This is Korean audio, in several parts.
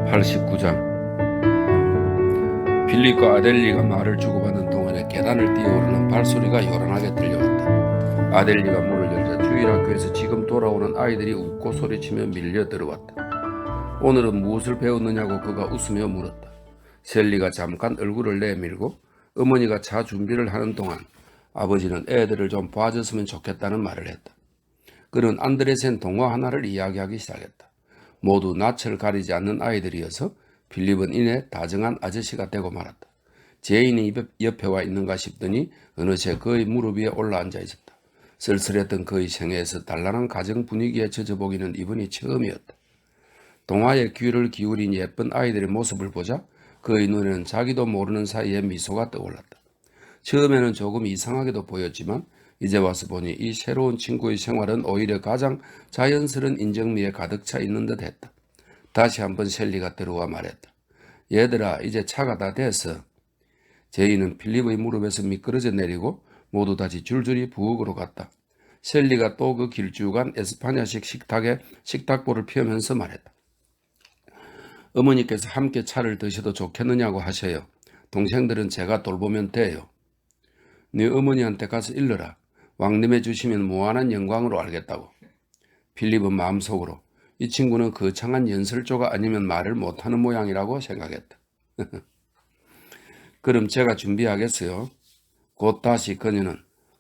89장. 빌립과 아델리가 말을 주고받는 동안에 계단을 뛰어오르는 발소리가 요란하게 들려왔다. 아델리가 문을 열자 주일학교에서 지금 돌아오는 아이들이 웃고 소리치며 밀려 들어왔다. 오늘은 무엇을 배웠느냐고 그가 웃으며 물었다. 셀리가 잠깐 얼굴을 내밀고 어머니가 차 준비를 하는 동안 아버지는 애들을 좀 봐줬으면 좋겠다는 말을 했다. 그는 안드레센 동화 하나를 이야기하기 시작했다. 모두 낯을 가리지 않는 아이들이어서 빌립은 이내 다정한 아저씨가 되고 말았다. 제인이 옆에 와 있는가 싶더니 어느새 그의 무릎 위에 올라앉아 있었다. 쓸쓸했던 그의 생애에서 단란한 가정 분위기에 젖어보기는 이번이 처음이었다. 동화에 귀를 기울인 예쁜 아이들의 모습을 보자 그의 눈에는 자기도 모르는 사이에 미소가 떠올랐다. 처음에는 조금 이상하게도 보였지만 이제 와서 보니 이 새로운 친구의 생활은 오히려 가장 자연스러운 인정미에 가득 차 있는 듯 했다. 다시 한번 셀리가 들어와 말했다. 얘들아, 이제 차가 다 됐어. 제이는 필립의 무릎에서 미끄러져 내리고 모두 다시 줄줄이 부엌으로 갔다. 셀리가 또 그 길쭉한 에스파냐식 식탁에 식탁보를 피우면서 말했다. 어머니께서 함께 차를 드셔도 좋겠느냐고 하셔요. 동생들은 제가 돌보면 돼요. 네 어머니한테 가서 일러라. 왕님해 주시면 무한한 영광으로 알겠다고. 필립은 마음속으로 이 친구는 거창한 연설조가 아니면 말을 못하는 모양이라고 생각했다. 그럼 제가 준비하겠어요. 곧 다시 그녀는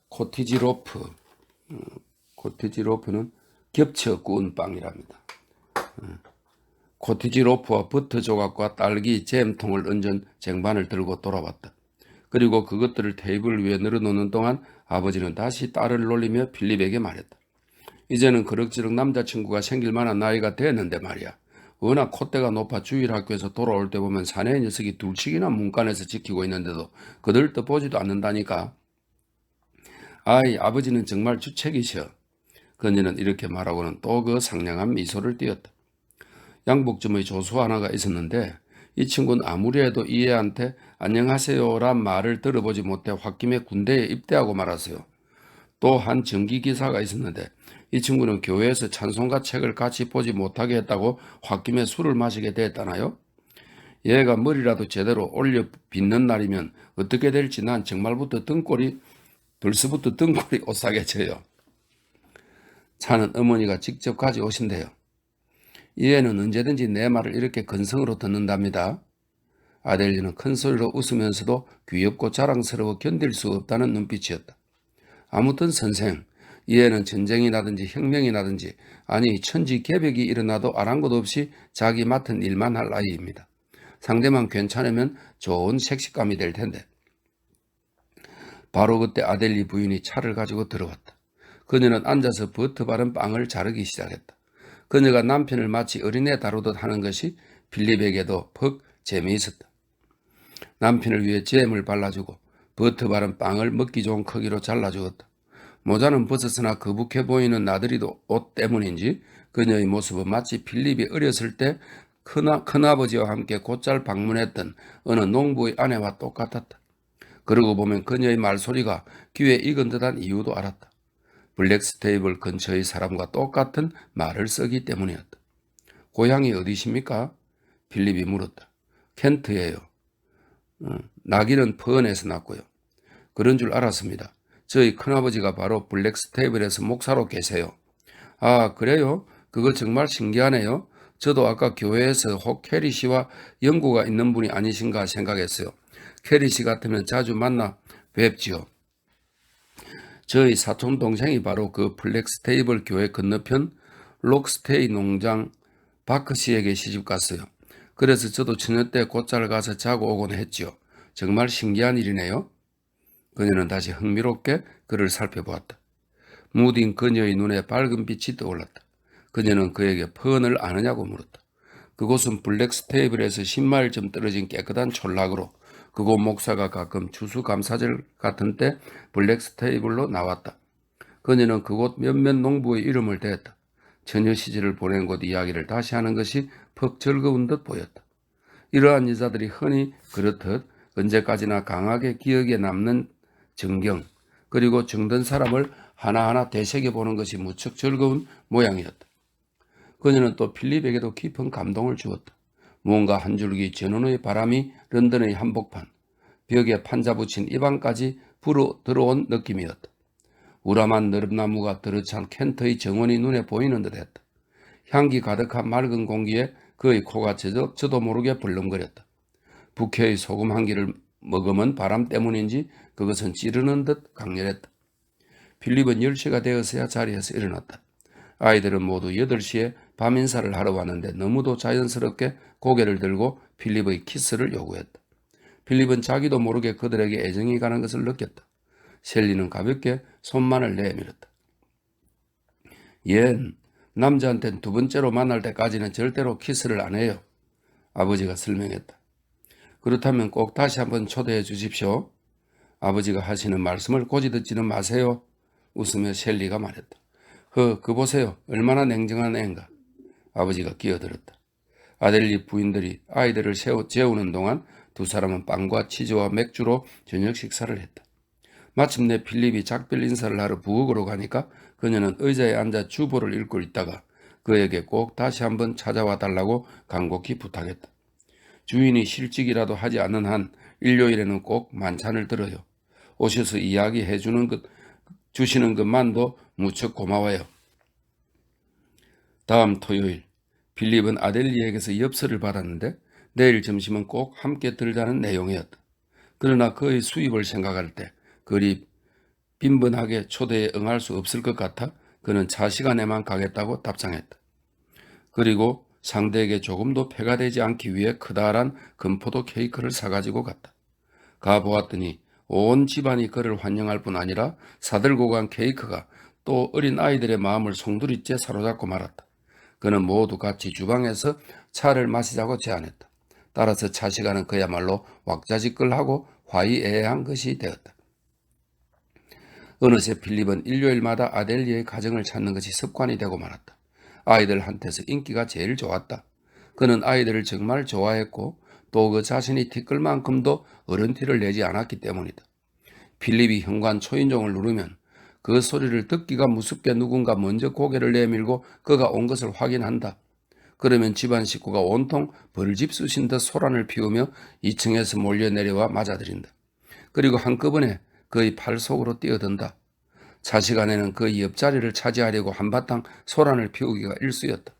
코티지 로프, 코티지 로프는 겹쳐 구운 빵이랍니다. 코티지 로프와 버터 조각과 딸기 잼통을 얹은 쟁반을 들고 돌아왔다. 그리고 그것들을 테이블 위에 늘어놓는 동안 아버지는 다시 딸을 놀리며 필립에게 말했다. 이제는 그럭저럭 남자친구가 생길 만한 나이가 됐는데 말이야. 워낙 콧대가 높아 주일학교에서 돌아올 때 보면 사내 녀석이 둘씩이나 문간에서 지키고 있는데도 그들 떠보지도 않는다니까. 아이, 아버지는 정말 주책이셔. 그녀는 이렇게 말하고는 또 그 상냥한 미소를 띄었다. 양복점의 조수 하나가 있었는데 이 친구는 아무리 해도 이 애한테 안녕하세요란 말을 들어보지 못해 홧김에 군대에 입대하고 말았어요. 또 한 전기기사가 있었는데 이 친구는 교회에서 찬송가 책을 같이 보지 못하게 했다고 홧김에 술을 마시게 됐다나요? 얘가 머리라도 제대로 올려 빗는 날이면 어떻게 될지 난 정말부터 벌써부터 등골이 오싹해져요. 차는 어머니가 직접 가져오신대요. 이 애는 언제든지 내 말을 이렇게 건성으로 듣는답니다. 아델리는 큰 소리로 웃으면서도 귀엽고 자랑스러워 견딜 수 없다는 눈빛이었다. 아무튼 선생, 이 애는 전쟁이 나든지 혁명이 나든지 아니 천지개벽이 일어나도 아랑곳 없이 자기 맡은 일만 할 아이입니다. 상대만 괜찮으면 좋은 색식감이 될 텐데. 바로 그때 아델리 부인이 차를 가지고 들어왔다. 그녀는 앉아서 버터 바른 빵을 자르기 시작했다. 그녀가 남편을 마치 어린애 다루듯 하는 것이 필립에게도 퍽 재미있었다. 남편을 위해 잼을 발라주고 버터 바른 빵을 먹기 좋은 크기로 잘라주었다. 모자는 벗었으나 거북해 보이는 나들이도 옷 때문인지 그녀의 모습은 마치 필립이 어렸을 때 큰아버지와 함께 곧잘 방문했던 어느 농부의 아내와 똑같았다. 그러고 보면 그녀의 말소리가 귀에 익은 듯한 이유도 알았다. 블랙스테이블 근처의 사람과 똑같은 말을 쓰기 때문이었다. 고향이 어디십니까? 필립이 물었다. 켄트예요. 나기는 퍼은에서 났고요. 그런 줄 알았습니다. 저희 큰아버지가 바로 블랙스테이블에서 목사로 계세요. 아, 그래요? 그거 정말 신기하네요. 저도 아까 교회에서 혹 캐리 씨와 연고가 있는 분이 아니신가 생각했어요. 캐리 씨 같으면 자주 만나 뵙지요. 저희 사촌 동생이 바로 그 블랙스테이블 교회 건너편 록스테이 농장 바크 씨에게 시집 갔어요. 그래서 저도 저녁 때 곧잘 가서 자고 오곤 했지요. 정말 신기한 일이네요. 그녀는 다시 흥미롭게 그를 살펴보았다. 무딘 그녀의 눈에 밝은 빛이 떠올랐다. 그녀는 그에게 펀을 아느냐고 물었다. 그곳은 블랙스테이블에서 10마일쯤 떨어진 깨끗한 촌락으로 그곳 목사가 가끔 추수감사절 같은 때 블랙스테이블로 나왔다. 그녀는 그곳 몇몇 농부의 이름을 대었다. 처녀 시절을 보낸 곳 이야기를 다시 하는 것이 퍽 즐거운 듯 보였다. 이러한 여자들이 흔히 그렇듯 언제까지나 강하게 기억에 남는 정경 그리고 정든 사람을 하나하나 되새겨보는 것이 무척 즐거운 모양이었다. 그녀는 또 필립에게도 깊은 감동을 주었다. 무언가 한 줄기 전원의 바람이 런던의 한복판, 벽에 판자붙인 입안까지 불어 들어온 느낌이었다. 우람한 느릅나무가 드르찬 켄트의 정원이 눈에 보이는 듯했다. 향기 가득한 맑은 공기에 그의 코가 저도 모르게 벌렁거렸다. 부캐의 소금 한 개를 머금은 바람 때문인지 그것은 찌르는 듯 강렬했다. 필립은 10시가 되어서야 자리에서 일어났다. 아이들은 모두 8시에 밤 인사를 하러 왔는데 너무도 자연스럽게 고개를 들고 필립의 키스를 요구했다. 필립은 자기도 모르게 그들에게 애정이 가는 것을 느꼈다. 셀리는 가볍게 손만을 내밀었다. 얜 남자한텐 두 번째로 만날 때까지는 절대로 키스를 안 해요. 아버지가 설명했다. 그렇다면 꼭 다시 한번 초대해 주십시오. 아버지가 하시는 말씀을 고지 듣지는 마세요. 웃으며 셀리가 말했다. 그 보세요. 얼마나 냉정한 애인가. 아버지가 끼어들었다. 아델리 부인들이 아이들을 재우는 동안 두 사람은 빵과 치즈와 맥주로 저녁 식사를 했다. 마침내 필립이 작별 인사를 하러 부엌으로 가니까 그녀는 의자에 앉아 주보를 읽고 있다가 그에게 꼭 다시 한번 찾아와 달라고 간곡히 부탁했다. 주인이 실직이라도 하지 않는 한 일요일에는 꼭 만찬을 들어요. 오셔서 이야기해 주시는 것만도 무척 고마워요. 다음 토요일, 필립은 아델리에게서 엽서를 받았는데 내일 점심은 꼭 함께 들자는 내용이었다. 그러나 그의 수입을 생각할 때 그리 빈번하게 초대에 응할 수 없을 것 같아 그는 차시간에만 가겠다고 답장했다. 그리고 상대에게 조금도 폐가 되지 않기 위해 크다란 금포도 케이크를 사가지고 갔다. 가보았더니 온 집안이 그를 환영할 뿐 아니라 사들고 간 케이크가 또 어린 아이들의 마음을 송두리째 사로잡고 말았다. 그는 모두 같이 주방에서 차를 마시자고 제안했다. 따라서 차 시간은 그야말로 왁자지껄하고 화이애애한 것이 되었다. 어느새 필립은 일요일마다 아델리의 가정을 찾는 것이 습관이 되고 말았다. 아이들한테서 인기가 제일 좋았다. 그는 아이들을 정말 좋아했고 또 그 자신이 티끌만큼도 어른티를 내지 않았기 때문이다. 필립이 현관 초인종을 누르면 그 소리를 듣기가 무섭게 누군가 먼저 고개를 내밀고 그가 온 것을 확인한다. 그러면 집안 식구가 온통 벌집 쑤신 듯 소란을 피우며 2층에서 몰려 내려와 맞아들인다. 그리고 한꺼번에 그의 팔 속으로 뛰어든다. 차시간에는 그의 옆자리를 차지하려고 한바탕 소란을 피우기가 일쑤였다.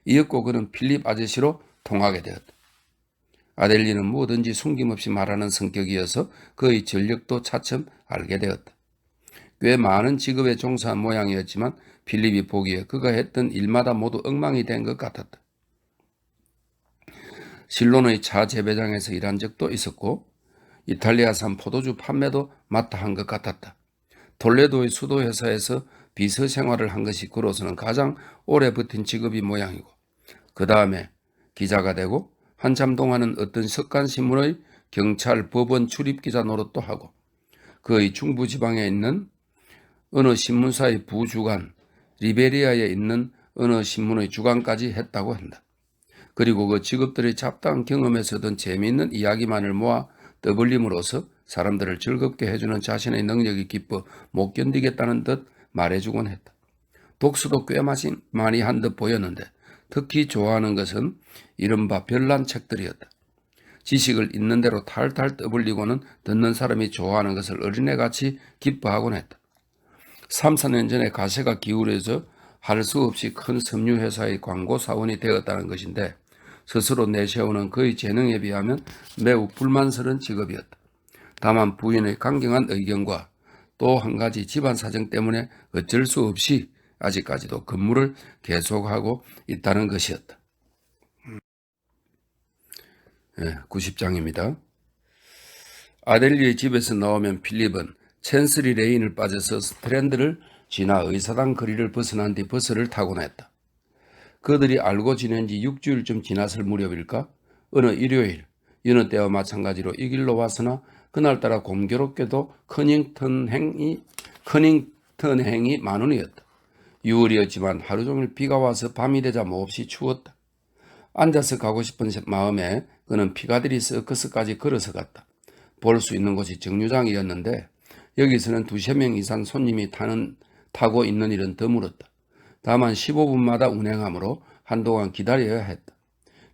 이윽고 그는 필립 아저씨로 통하게 되었다. 아델리는 뭐든지 숨김없이 말하는 성격이어서 그의 전력도 차츰 알게 되었다. 꽤 많은 직업에 종사한 모양이었지만 필립이 보기에 그가 했던 일마다 모두 엉망이 된 것 같았다. 실론의 차 재배장에서 일한 적도 있었고 이탈리아산 포도주 판매도 맡아 한 것 같았다. 톨레도의 수도회사에서 비서 생활을 한 것이 그로서는 가장 오래 버틴 직업이 모양이고 그 다음에 기자가 되고 한참 동안은 어떤 석간신문의 경찰 법원 출입기자 노릇도 하고 그의 중부지방에 있는 어느 신문사의 부주간, 리베리아에 있는 어느 신문의 주간까지 했다고 한다. 그리고 그 직업들의 잡다한 경험에서 얻은 재미있는 이야기만을 모아 떠벌림으로써 사람들을 즐겁게 해주는 자신의 능력이 기뻐 못 견디겠다는 듯 말해주곤 했다. 독서도 꽤 많이 한 듯 보였는데 특히 좋아하는 것은 이른바 별난 책들이었다. 지식을 있는 대로 탈탈 떠벌리고는 듣는 사람이 좋아하는 것을 어린애같이 기뻐하곤 했다. 3, 4년 전에 가세가 기울어져 할 수 없이 큰 섬유회사의 광고사원이 되었다는 것인데 스스로 내세우는 그의 재능에 비하면 매우 불만스러운 직업이었다. 다만 부인의 강경한 의견과 또 한 가지 집안 사정 때문에 어쩔 수 없이 아직까지도 근무를 계속하고 있다는 것이었다. 90장입니다. 아델리의 집에서 나오면 필립은 챈스리 레인을 빠져서 스트랜드를 지나 의사당 거리를 벗어난 뒤 버스를 타곤 했다. 그들이 알고 지낸 지 6주일쯤 지났을 무렵일까? 어느 일요일, 여느 때와 마찬가지로 이 길로 왔으나 그날따라 공교롭게도 커닝턴 행이 만원이었다. 6월이었지만 하루 종일 비가 와서 밤이 되자 몹시 추웠다. 앉아서 가고 싶은 마음에 그는 피카디리 서커스까지 걸어서 갔다. 볼 수 있는 곳이 정류장이었는데 여기서는 2~3명 이상 손님이 타고 있는 일은 드물었다. 다만 15분마다 운행하므로 한동안 기다려야 했다.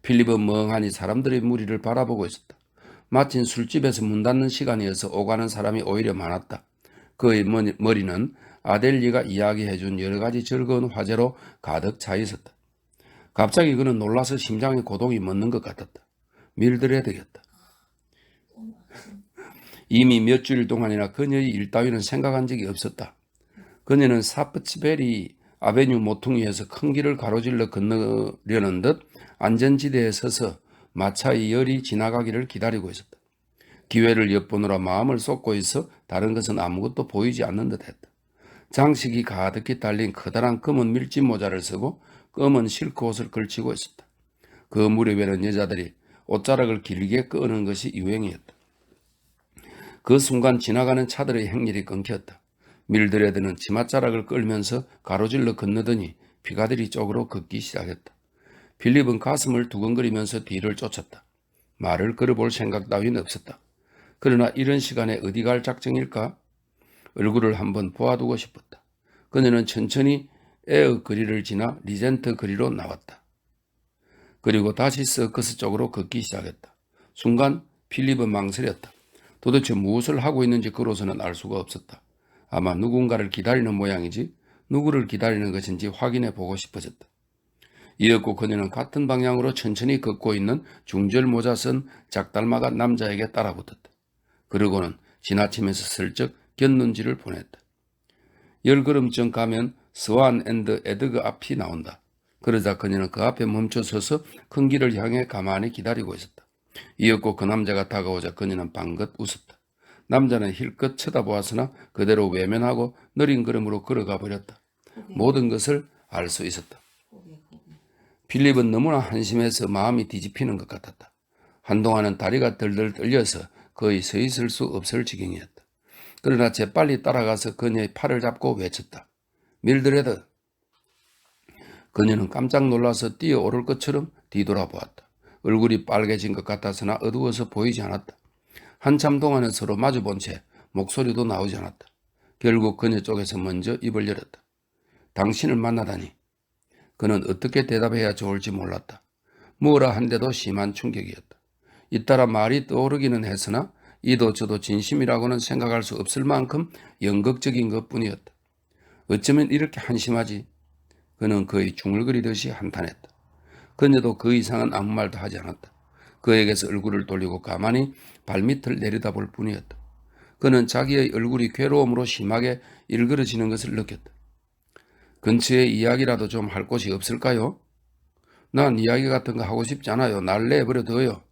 필립은 멍하니 사람들의 무리를 바라보고 있었다. 마침 술집에서 문 닫는 시간이어서 오가는 사람이 오히려 많았다. 그의 머리는 아델리가 이야기해준 여러 가지 즐거운 화제로 가득 차 있었다. 갑자기 그는 놀라서 심장에 고동이 멎는 것 같았다. 밀드레드였다. 이미 몇 주일 동안이나 그녀의 일 따위는 생각한 적이 없었다. 그녀는 사프츠베리 아베뉴 모퉁이에서 큰 길을 가로질러 건너려는 듯 안전지대에 서서 마차의 열이 지나가기를 기다리고 있었다. 기회를 엿보느라 마음을 쏟고 있어 다른 것은 아무것도 보이지 않는 듯 했다. 장식이 가득히 달린 커다란 검은 밀짚 모자를 쓰고 검은 실크 옷을 걸치고 있었다. 그 무렵에는 여자들이 옷자락을 길게 끄는 것이 유행이었다. 그 순간 지나가는 차들의 행렬이 끊겼다. 밀드레드는 치맛자락을 끌면서 가로질러 건너더니 피가드리 쪽으로 걷기 시작했다. 필립은 가슴을 두근거리면서 뒤를 쫓았다. 말을 걸어볼 생각 따위는 없었다. 그러나 이런 시간에 어디 갈 작정일까? 얼굴을 한번 보아두고 싶었다. 그녀는 천천히 에어 거리를 지나 리젠트 거리로 나왔다. 그리고 다시 서커스 쪽으로 걷기 시작했다. 순간 필립은 망설였다. 도대체 무엇을 하고 있는지 그로서는 알 수가 없었다. 아마 누군가를 기다리는 모양이지 누구를 기다리는 것인지 확인해 보고 싶어졌다. 이었고 그녀는 같은 방향으로 천천히 걷고 있는 중절 모자 쓴 작달마가 남자에게 따라붙었다. 그러고는 지나치면서 슬쩍 곁눈질을 보냈다. 10걸음쯤 가면 스완 앤드 에드그 앞이 나온다. 그러자 그녀는 그 앞에 멈춰 서서 큰 길을 향해 가만히 기다리고 있었다. 이었고 그 남자가 다가오자 그녀는 방긋 웃었다. 남자는 힐끗 쳐다보았으나 그대로 외면하고 느린 걸음으로 걸어가 버렸다. 모든 것을 알 수 있었다. 필립은 너무나 한심해서 마음이 뒤집히는 것 같았다. 한동안은 다리가 덜덜 떨려서 거의 서 있을 수 없을 지경이었다. 그러나 재빨리 따라가서 그녀의 팔을 잡고 외쳤다. 밀드레드. 그녀는 깜짝 놀라서 뛰어오를 것처럼 뒤돌아보았다. 얼굴이 빨개진 것 같았으나 어두워서 보이지 않았다. 한참 동안은 서로 마주본 채 목소리도 나오지 않았다. 결국 그녀 쪽에서 먼저 입을 열었다. 당신을 만나다니. 그는 어떻게 대답해야 좋을지 몰랐다. 뭐라 한데도 심한 충격이었다. 잇따라 말이 떠오르기는 했으나 이도 저도 진심이라고는 생각할 수 없을 만큼 연극적인 것뿐이었다. 어쩌면 이렇게 한심하지? 그는 거의 중얼거리듯이 한탄했다. 그녀도 그 이상은 아무 말도 하지 않았다. 그에게서 얼굴을 돌리고 가만히 발밑을 내려다볼 뿐이었다. 그는 자기의 얼굴이 괴로움으로 심하게 일그러지는 것을 느꼈다. 근처에 이야기라도 좀 할 곳이 없을까요? 난 이야기 같은 거 하고 싶지 않아요. 날 내버려둬요.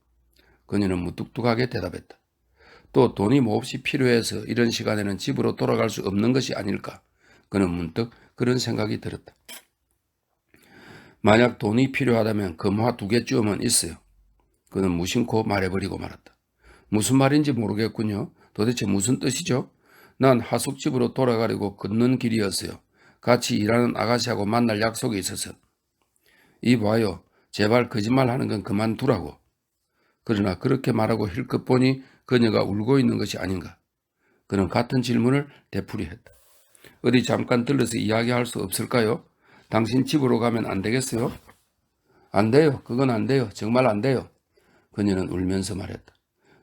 그녀는 무뚝뚝하게 대답했다. 또 돈이 몹시 필요해서 이런 시간에는 집으로 돌아갈 수 없는 것이 아닐까. 그는 문득 그런 생각이 들었다. 만약 돈이 필요하다면 금화 2개쯤은 있어요. 그는 무심코 말해버리고 말았다. 무슨 말인지 모르겠군요. 도대체 무슨 뜻이죠? 난 하숙집으로 돌아가려고 걷는 길이었어요. 같이 일하는 아가씨하고 만날 약속이 있어서. 이봐요. 제발 거짓말하는 건 그만두라고. 그러나 그렇게 말하고 힐끗 보니 그녀가 울고 있는 것이 아닌가. 그는 같은 질문을 되풀이했다. 어디 잠깐 들러서 이야기할 수 없을까요? 당신 집으로 가면 안 되겠어요? 안 돼요. 그건 안 돼요. 정말 안 돼요. 그녀는 울면서 말했다.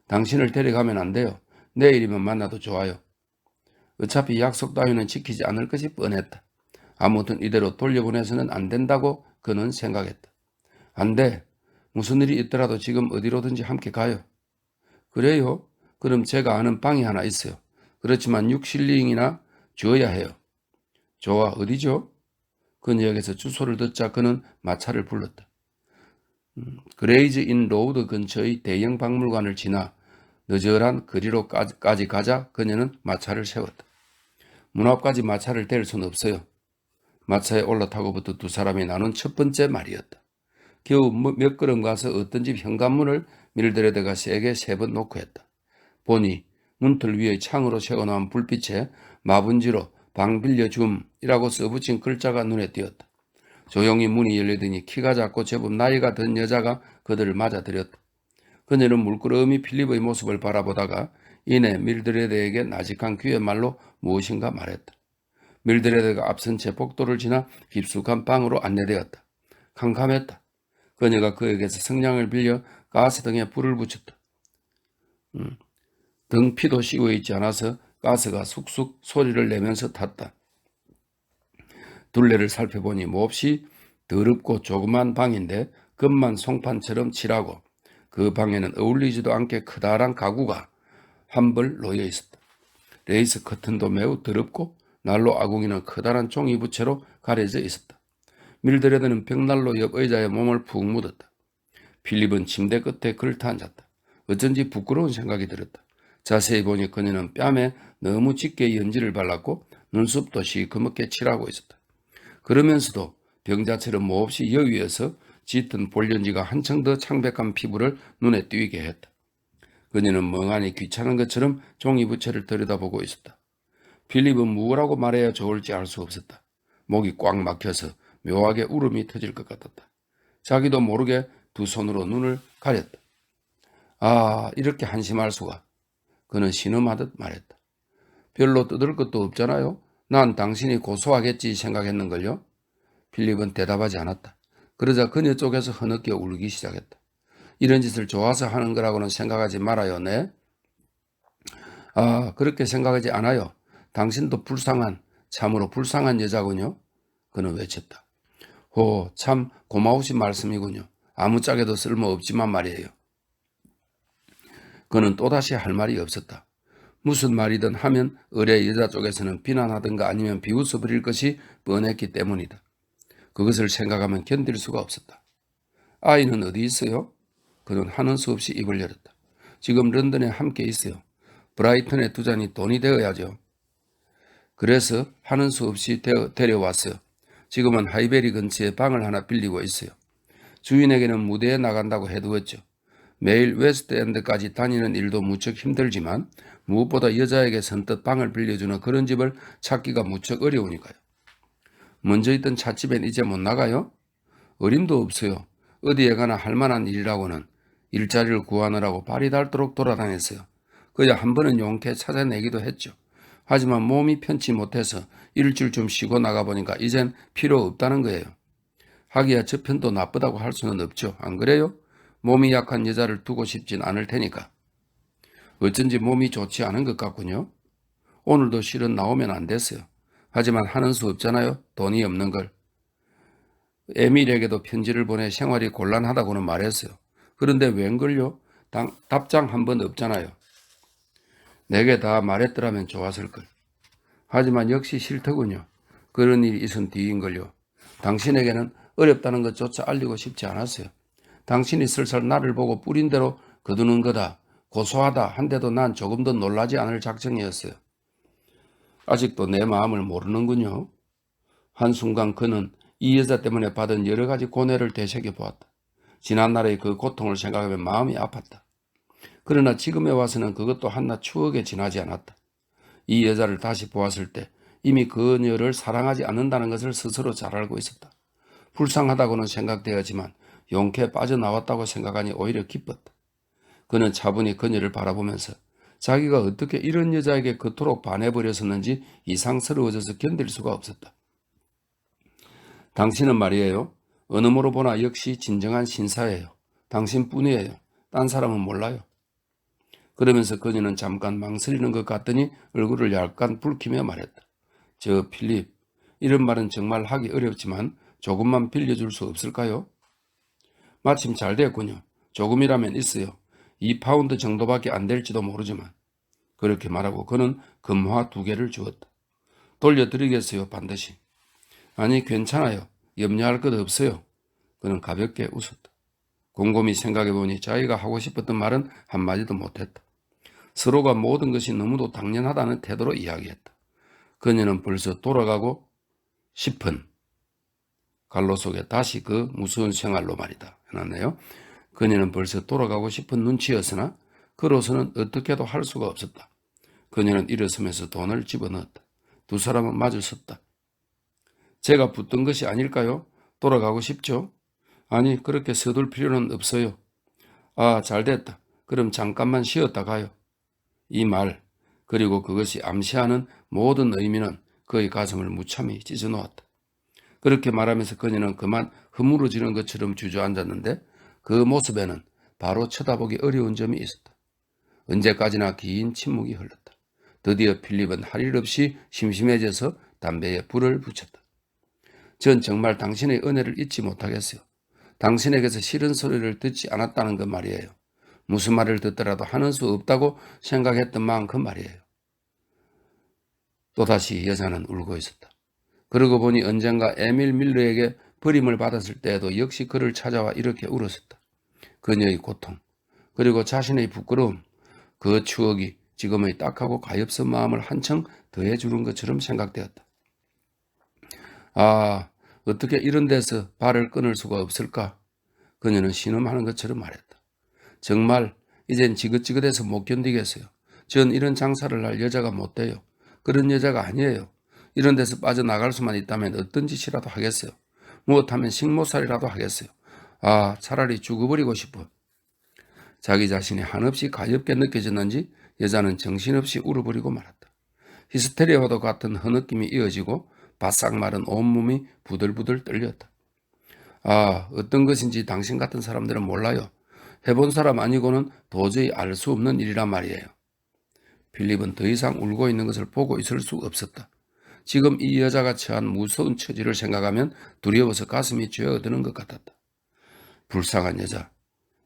당신을 데려가면 안 돼요. 내일이면 만나도 좋아요. 어차피 약속 따위는 지키지 않을 것이 뻔했다. 아무튼 이대로 돌려보내서는 안 된다고 그는 생각했다. 안 돼. 무슨 일이 있더라도 지금 어디로든지 함께 가요. 그래요? 그럼 제가 아는 방이 하나 있어요. 그렇지만 6실링이나 줘야 해요. 좋아, 어디죠? 그녀에게서 주소를 듣자 그는 마차를 불렀다. 그레이즈 인 로우드 근처의 대형 박물관을 지나 너저한 거리로까지 가자 그녀는 마차를 세웠다. 문 앞까지 마차를 댈 수는 없어요. 마차에 올라타고부터 두 사람이 나눈 첫 번째 말이었다. 겨우 몇 걸음 가서 어떤 집 현관문을 밀드레드가 세게 3번 놓고 했다. 보니 문틀 위에 창으로 새어나온 불빛에 마분지로 방 빌려줌이라고 써붙인 글자가 눈에 띄었다. 조용히 문이 열리더니 키가 작고 제법 나이가 든 여자가 그들을 맞아들였다. 그녀는 물끄러미 필립의 모습을 바라보다가 이내 밀드레드에게 나직한 귀의 말로 무엇인가 말했다. 밀드레드가 앞선 채 복도를 지나 깊숙한 방으로 안내되었다. 캄캄했다. 그녀가 그에게서 성냥을 빌려 가스등에 불을 붙였다. 등 피도 씌워 있지 않아서 가스가 쑥쑥 소리를 내면서 탔다. 둘레를 살펴보니 몹시 더럽고 조그만 방인데 금만 송판처럼 칠하고 그 방에는 어울리지도 않게 커다란 가구가 한 벌 놓여 있었다. 레이스 커튼도 매우 더럽고 난로 아궁이는 커다란 종이 부채로 가려져 있었다. 밀드레드는 벽난로 옆 의자에 몸을 푹 묻었다. 필립은 침대 끝에 걸터 앉았다. 어쩐지 부끄러운 생각이 들었다. 자세히 보니 그녀는 뺨에 너무 짙게 연지를 발랐고 눈썹도 시커멓게 칠하고 있었다. 그러면서도 병자처럼 몹시 여위에서 짙은 볼연지가 한층 더 창백한 피부를 눈에 띄게 했다. 그녀는 멍하니 귀찮은 것처럼 종이부채를 들여다보고 있었다. 필립은 무엇라고 말해야 좋을지 알 수 없었다. 목이 꽉 막혀서 묘하게 울음이 터질 것 같았다. 자기도 모르게 두 손으로 눈을 가렸다. 아, 이렇게 한심할 수가. 그는 신음하듯 말했다. 별로 뜯을 것도 없잖아요. 난 당신이 고소하겠지 생각했는걸요. 필립은 대답하지 않았다. 그러자 그녀 쪽에서 흐느껴 울기 시작했다. 이런 짓을 좋아서 하는 거라고는 생각하지 말아요, 네? 아, 그렇게 생각하지 않아요. 당신도 참으로 불쌍한 여자군요. 그는 외쳤다. 참 고마우신 말씀이군요. 아무짝에도 쓸모없지만 말이에요. 그는 또다시 할 말이 없었다. 무슨 말이든 하면 의뢰 여자 쪽에서는 비난하든가 아니면 비웃어버릴 것이 뻔했기 때문이다. 그것을 생각하면 견딜 수가 없었다. 아이는 어디 있어요? 그는 하는 수 없이 입을 열었다. 지금 런던에 함께 있어요. 브라이턴에 두자니 돈이 되어야죠. 그래서 하는 수 없이 데려왔어요. 지금은 하이베리 근처에 방을 하나 빌리고 있어요. 주인에게는 무대에 나간다고 해두었죠. 매일 웨스트엔드까지 다니는 일도 무척 힘들지만 무엇보다 여자에게 선뜻 방을 빌려주는 그런 집을 찾기가 무척 어려우니까요. 먼저 있던 찻집엔 이제 못 나가요? 어림도 없어요. 어디에 가나 할 만한 일이라고는 일자리를 구하느라고 발이 닳도록 돌아다녔어요. 그야 한 번은 용케 찾아내기도 했죠. 하지만 몸이 편치 못해서 일주일 좀 쉬고 나가보니까 이젠 필요 없다는 거예요. 하기야 저 편도 나쁘다고 할 수는 없죠. 안 그래요? 몸이 약한 여자를 두고 싶진 않을 테니까. 어쩐지 몸이 좋지 않은 것 같군요. 오늘도 실은 나오면 안 됐어요. 하지만 하는 수 없잖아요. 돈이 없는 걸. 에밀에게도 편지를 보내 생활이 곤란하다고는 말했어요. 그런데 웬걸요? 답장 한 번 없잖아요. 내게 다 말했더라면 좋았을걸. 하지만 역시 싫더군요. 그런 일이 있은 뒤인걸요. 당신에게는 어렵다는 것조차 알리고 싶지 않았어요. 당신이 슬슬 나를 보고 뿌린 대로 거두는 거다, 고소하다 한데도 난 조금도 놀라지 않을 작정이었어요. 아직도 내 마음을 모르는군요. 한순간 그는 이 여자 때문에 받은 여러 가지 고뇌를 되새겨보았다. 지난날의 그 고통을 생각하면 마음이 아팠다. 그러나 지금에 와서는 그것도 한낱 추억에 지나지 않았다. 이 여자를 다시 보았을 때 이미 그녀를 사랑하지 않는다는 것을 스스로 잘 알고 있었다. 불쌍하다고는 생각되었지만 용케 빠져나왔다고 생각하니 오히려 기뻤다. 그는 차분히 그녀를 바라보면서 자기가 어떻게 이런 여자에게 그토록 반해버렸었는지 이상스러워져서 견딜 수가 없었다. 당신은 말이에요. 어느 모로 보나 역시 진정한 신사예요. 당신뿐이에요. 딴 사람은 몰라요. 그러면서 그녀는 잠깐 망설이는 것 같더니 얼굴을 약간 붉히며 말했다. 저 필립, 이런 말은 정말 하기 어렵지만 조금만 빌려줄 수 없을까요? 마침 잘 됐군요. 조금이라면 있어요. 2파운드 정도밖에 안 될지도 모르지만. 그렇게 말하고 그는 금화 2개를 주었다. 돌려드리겠어요, 반드시. 아니, 괜찮아요. 염려할 것 없어요. 그는 가볍게 웃었다. 곰곰이 생각해보니 자기가 하고 싶었던 말은 한마디도 못했다. 서로가 모든 것이 너무도 당연하다는 태도로 이야기했다. 그녀는 벌써 돌아가고 싶은 갈로 속에 다시 그 무서운 생활로 말이다 해놨네요. 그녀는 벌써 돌아가고 싶은 눈치였으나 그로서는 어떻게도 할 수가 없었다. 그녀는 일어서면서 돈을 집어넣었다. 두 사람은 마주 섰다. 제가 붙든 것이 아닐까요? 돌아가고 싶죠? 아니, 그렇게 서둘 필요는 없어요. 아, 잘됐다. 그럼 잠깐만 쉬었다 가요. 이 말, 그리고 그것이 암시하는 모든 의미는 그의 가슴을 무참히 찢어놓았다. 그렇게 말하면서 그녀는 그만 허물어지는 것처럼 주저앉았는데 그 모습에는 바로 쳐다보기 어려운 점이 있었다. 언제까지나 긴 침묵이 흘렀다. 드디어 필립은 할 일 없이 심심해져서 담배에 불을 붙였다. 전 정말 당신의 은혜를 잊지 못하겠어요. 당신에게서 싫은 소리를 듣지 않았다는 것 말이에요. 무슨 말을 듣더라도 하는 수 없다고 생각했던 만큼 말이에요. 또다시 여자는 울고 있었다. 그러고 보니 언젠가 에밀 밀러에게 버림을 받았을 때에도 역시 그를 찾아와 이렇게 울었었다. 그녀의 고통, 그리고 자신의 부끄러움, 그 추억이 지금의 딱하고 가엾은 마음을 한층 더해주는 것처럼 생각되었다. 아, 어떻게 이런 데서 발을 끊을 수가 없을까? 그녀는 신음하는 것처럼 말했다. 정말 이젠 지긋지긋해서 못 견디겠어요. 전 이런 장사를 할 여자가 못 돼요. 그런 여자가 아니에요. 이런 데서 빠져나갈 수만 있다면 어떤 짓이라도 하겠어요. 무엇하면 식모살이라도 하겠어요. 아, 차라리 죽어버리고 싶어. 자기 자신이 한없이 가엾게 느껴졌는지 여자는 정신없이 울어버리고 말았다. 히스테리아와도 같은 흐느낌이 이어지고 바싹 마른 온몸이 부들부들 떨렸다. 아, 어떤 것인지 당신 같은 사람들은 몰라요. 해본 사람 아니고는 도저히 알 수 없는 일이란 말이에요. 필립은 더 이상 울고 있는 것을 보고 있을 수 없었다. 지금 이 여자가 처한 무서운 처지를 생각하면 두려워서 가슴이 쥐어드는 것 같았다. 불쌍한 여자,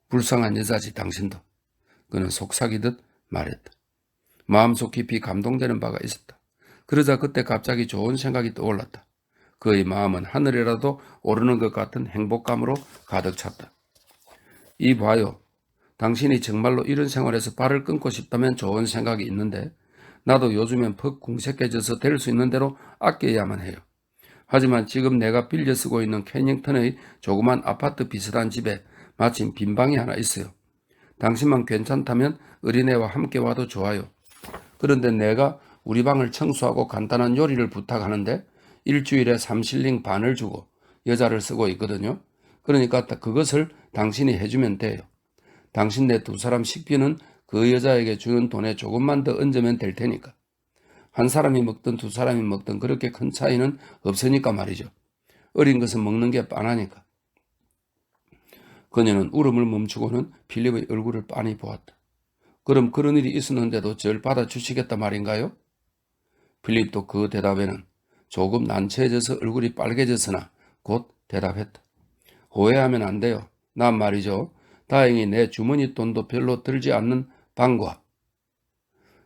불쌍한 여자지 당신도. 그는 속삭이듯 말했다. 마음속 깊이 감동되는 바가 있었다. 그러자 그때 갑자기 좋은 생각이 떠올랐다. 그의 마음은 하늘이라도 오르는 것 같은 행복감으로 가득 찼다. 이 봐요. 당신이 정말로 이런 생활에서 발을 끊고 싶다면 좋은 생각이 있는데 나도 요즘엔 퍽 궁색해져서 될 수 있는 대로 아껴야만 해요. 하지만 지금 내가 빌려 쓰고 있는 캐닝턴의 조그만 아파트 비슷한 집에 마침 빈 방이 하나 있어요. 당신만 괜찮다면 어린애와 함께 와도 좋아요. 그런데 내가 우리 방을 청소하고 간단한 요리를 부탁하는데 일주일에 3실링 반을 주고 여자를 쓰고 있거든요. 그러니까 그것을 당신이 해주면 돼요. 당신네 두 사람 식비는 그 여자에게 주는 돈에 조금만 더 얹으면 될 테니까. 한 사람이 먹든 두 사람이 먹든 그렇게 큰 차이는 없으니까 말이죠. 어린 것은 먹는 게 빤하니까. 그녀는 울음을 멈추고는 필립의 얼굴을 빤히 보았다. 그럼 그런 일이 있었는데도 절 받아주시겠다 말인가요? 필립도 그 대답에는 조금 난처해져서 얼굴이 빨개졌으나 곧 대답했다. 오해하면 안 돼요. 난 말이죠. 다행히 내 주머니 돈도 별로 들지 않는 방과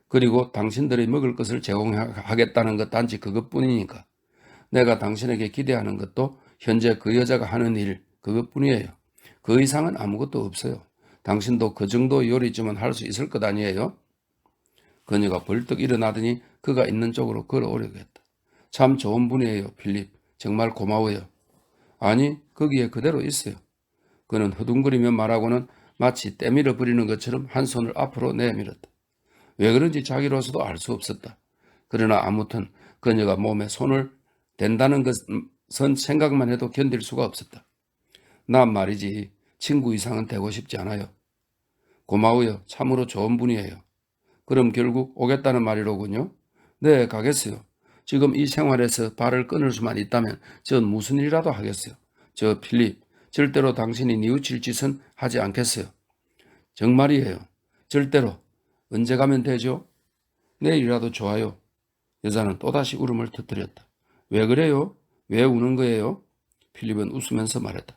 그리고 당신들이 먹을 것을 제공하겠다는 것 단지 그것뿐이니까. 내가 당신에게 기대하는 것도 현재 그 여자가 하는 일 그것뿐이에요. 그 이상은 아무것도 없어요. 당신도 그 정도 요리쯤은 할 수 있을 것 아니에요? 그녀가 벌떡 일어나더니 그가 있는 쪽으로 걸어오려고 했다. 참 좋은 분이에요, 필립. 정말 고마워요. 아니, 거기에 그대로 있어요. 그는 허둥거리며 말하고는 마치 때밀어 버리는 것처럼 한 손을 앞으로 내밀었다. 왜 그런지 자기로서도 알 수 없었다. 그러나 아무튼 그녀가 몸에 손을 댄다는 것은 생각만 해도 견딜 수가 없었다. 난 말이지 친구 이상은 되고 싶지 않아요. 고마워요. 참으로 좋은 분이에요. 그럼 결국 오겠다는 말이로군요. 네, 가겠어요. 지금 이 생활에서 발을 끊을 수만 있다면 전 무슨 일이라도 하겠어요. 저 필립, 절대로 당신이 뉘우칠 짓은 하지 않겠어요. 정말이에요. 절대로. 언제 가면 되죠? 내일이라도 좋아요. 여자는 또다시 울음을 터뜨렸다. 왜 그래요? 왜 우는 거예요? 필립은 웃으면서 말했다.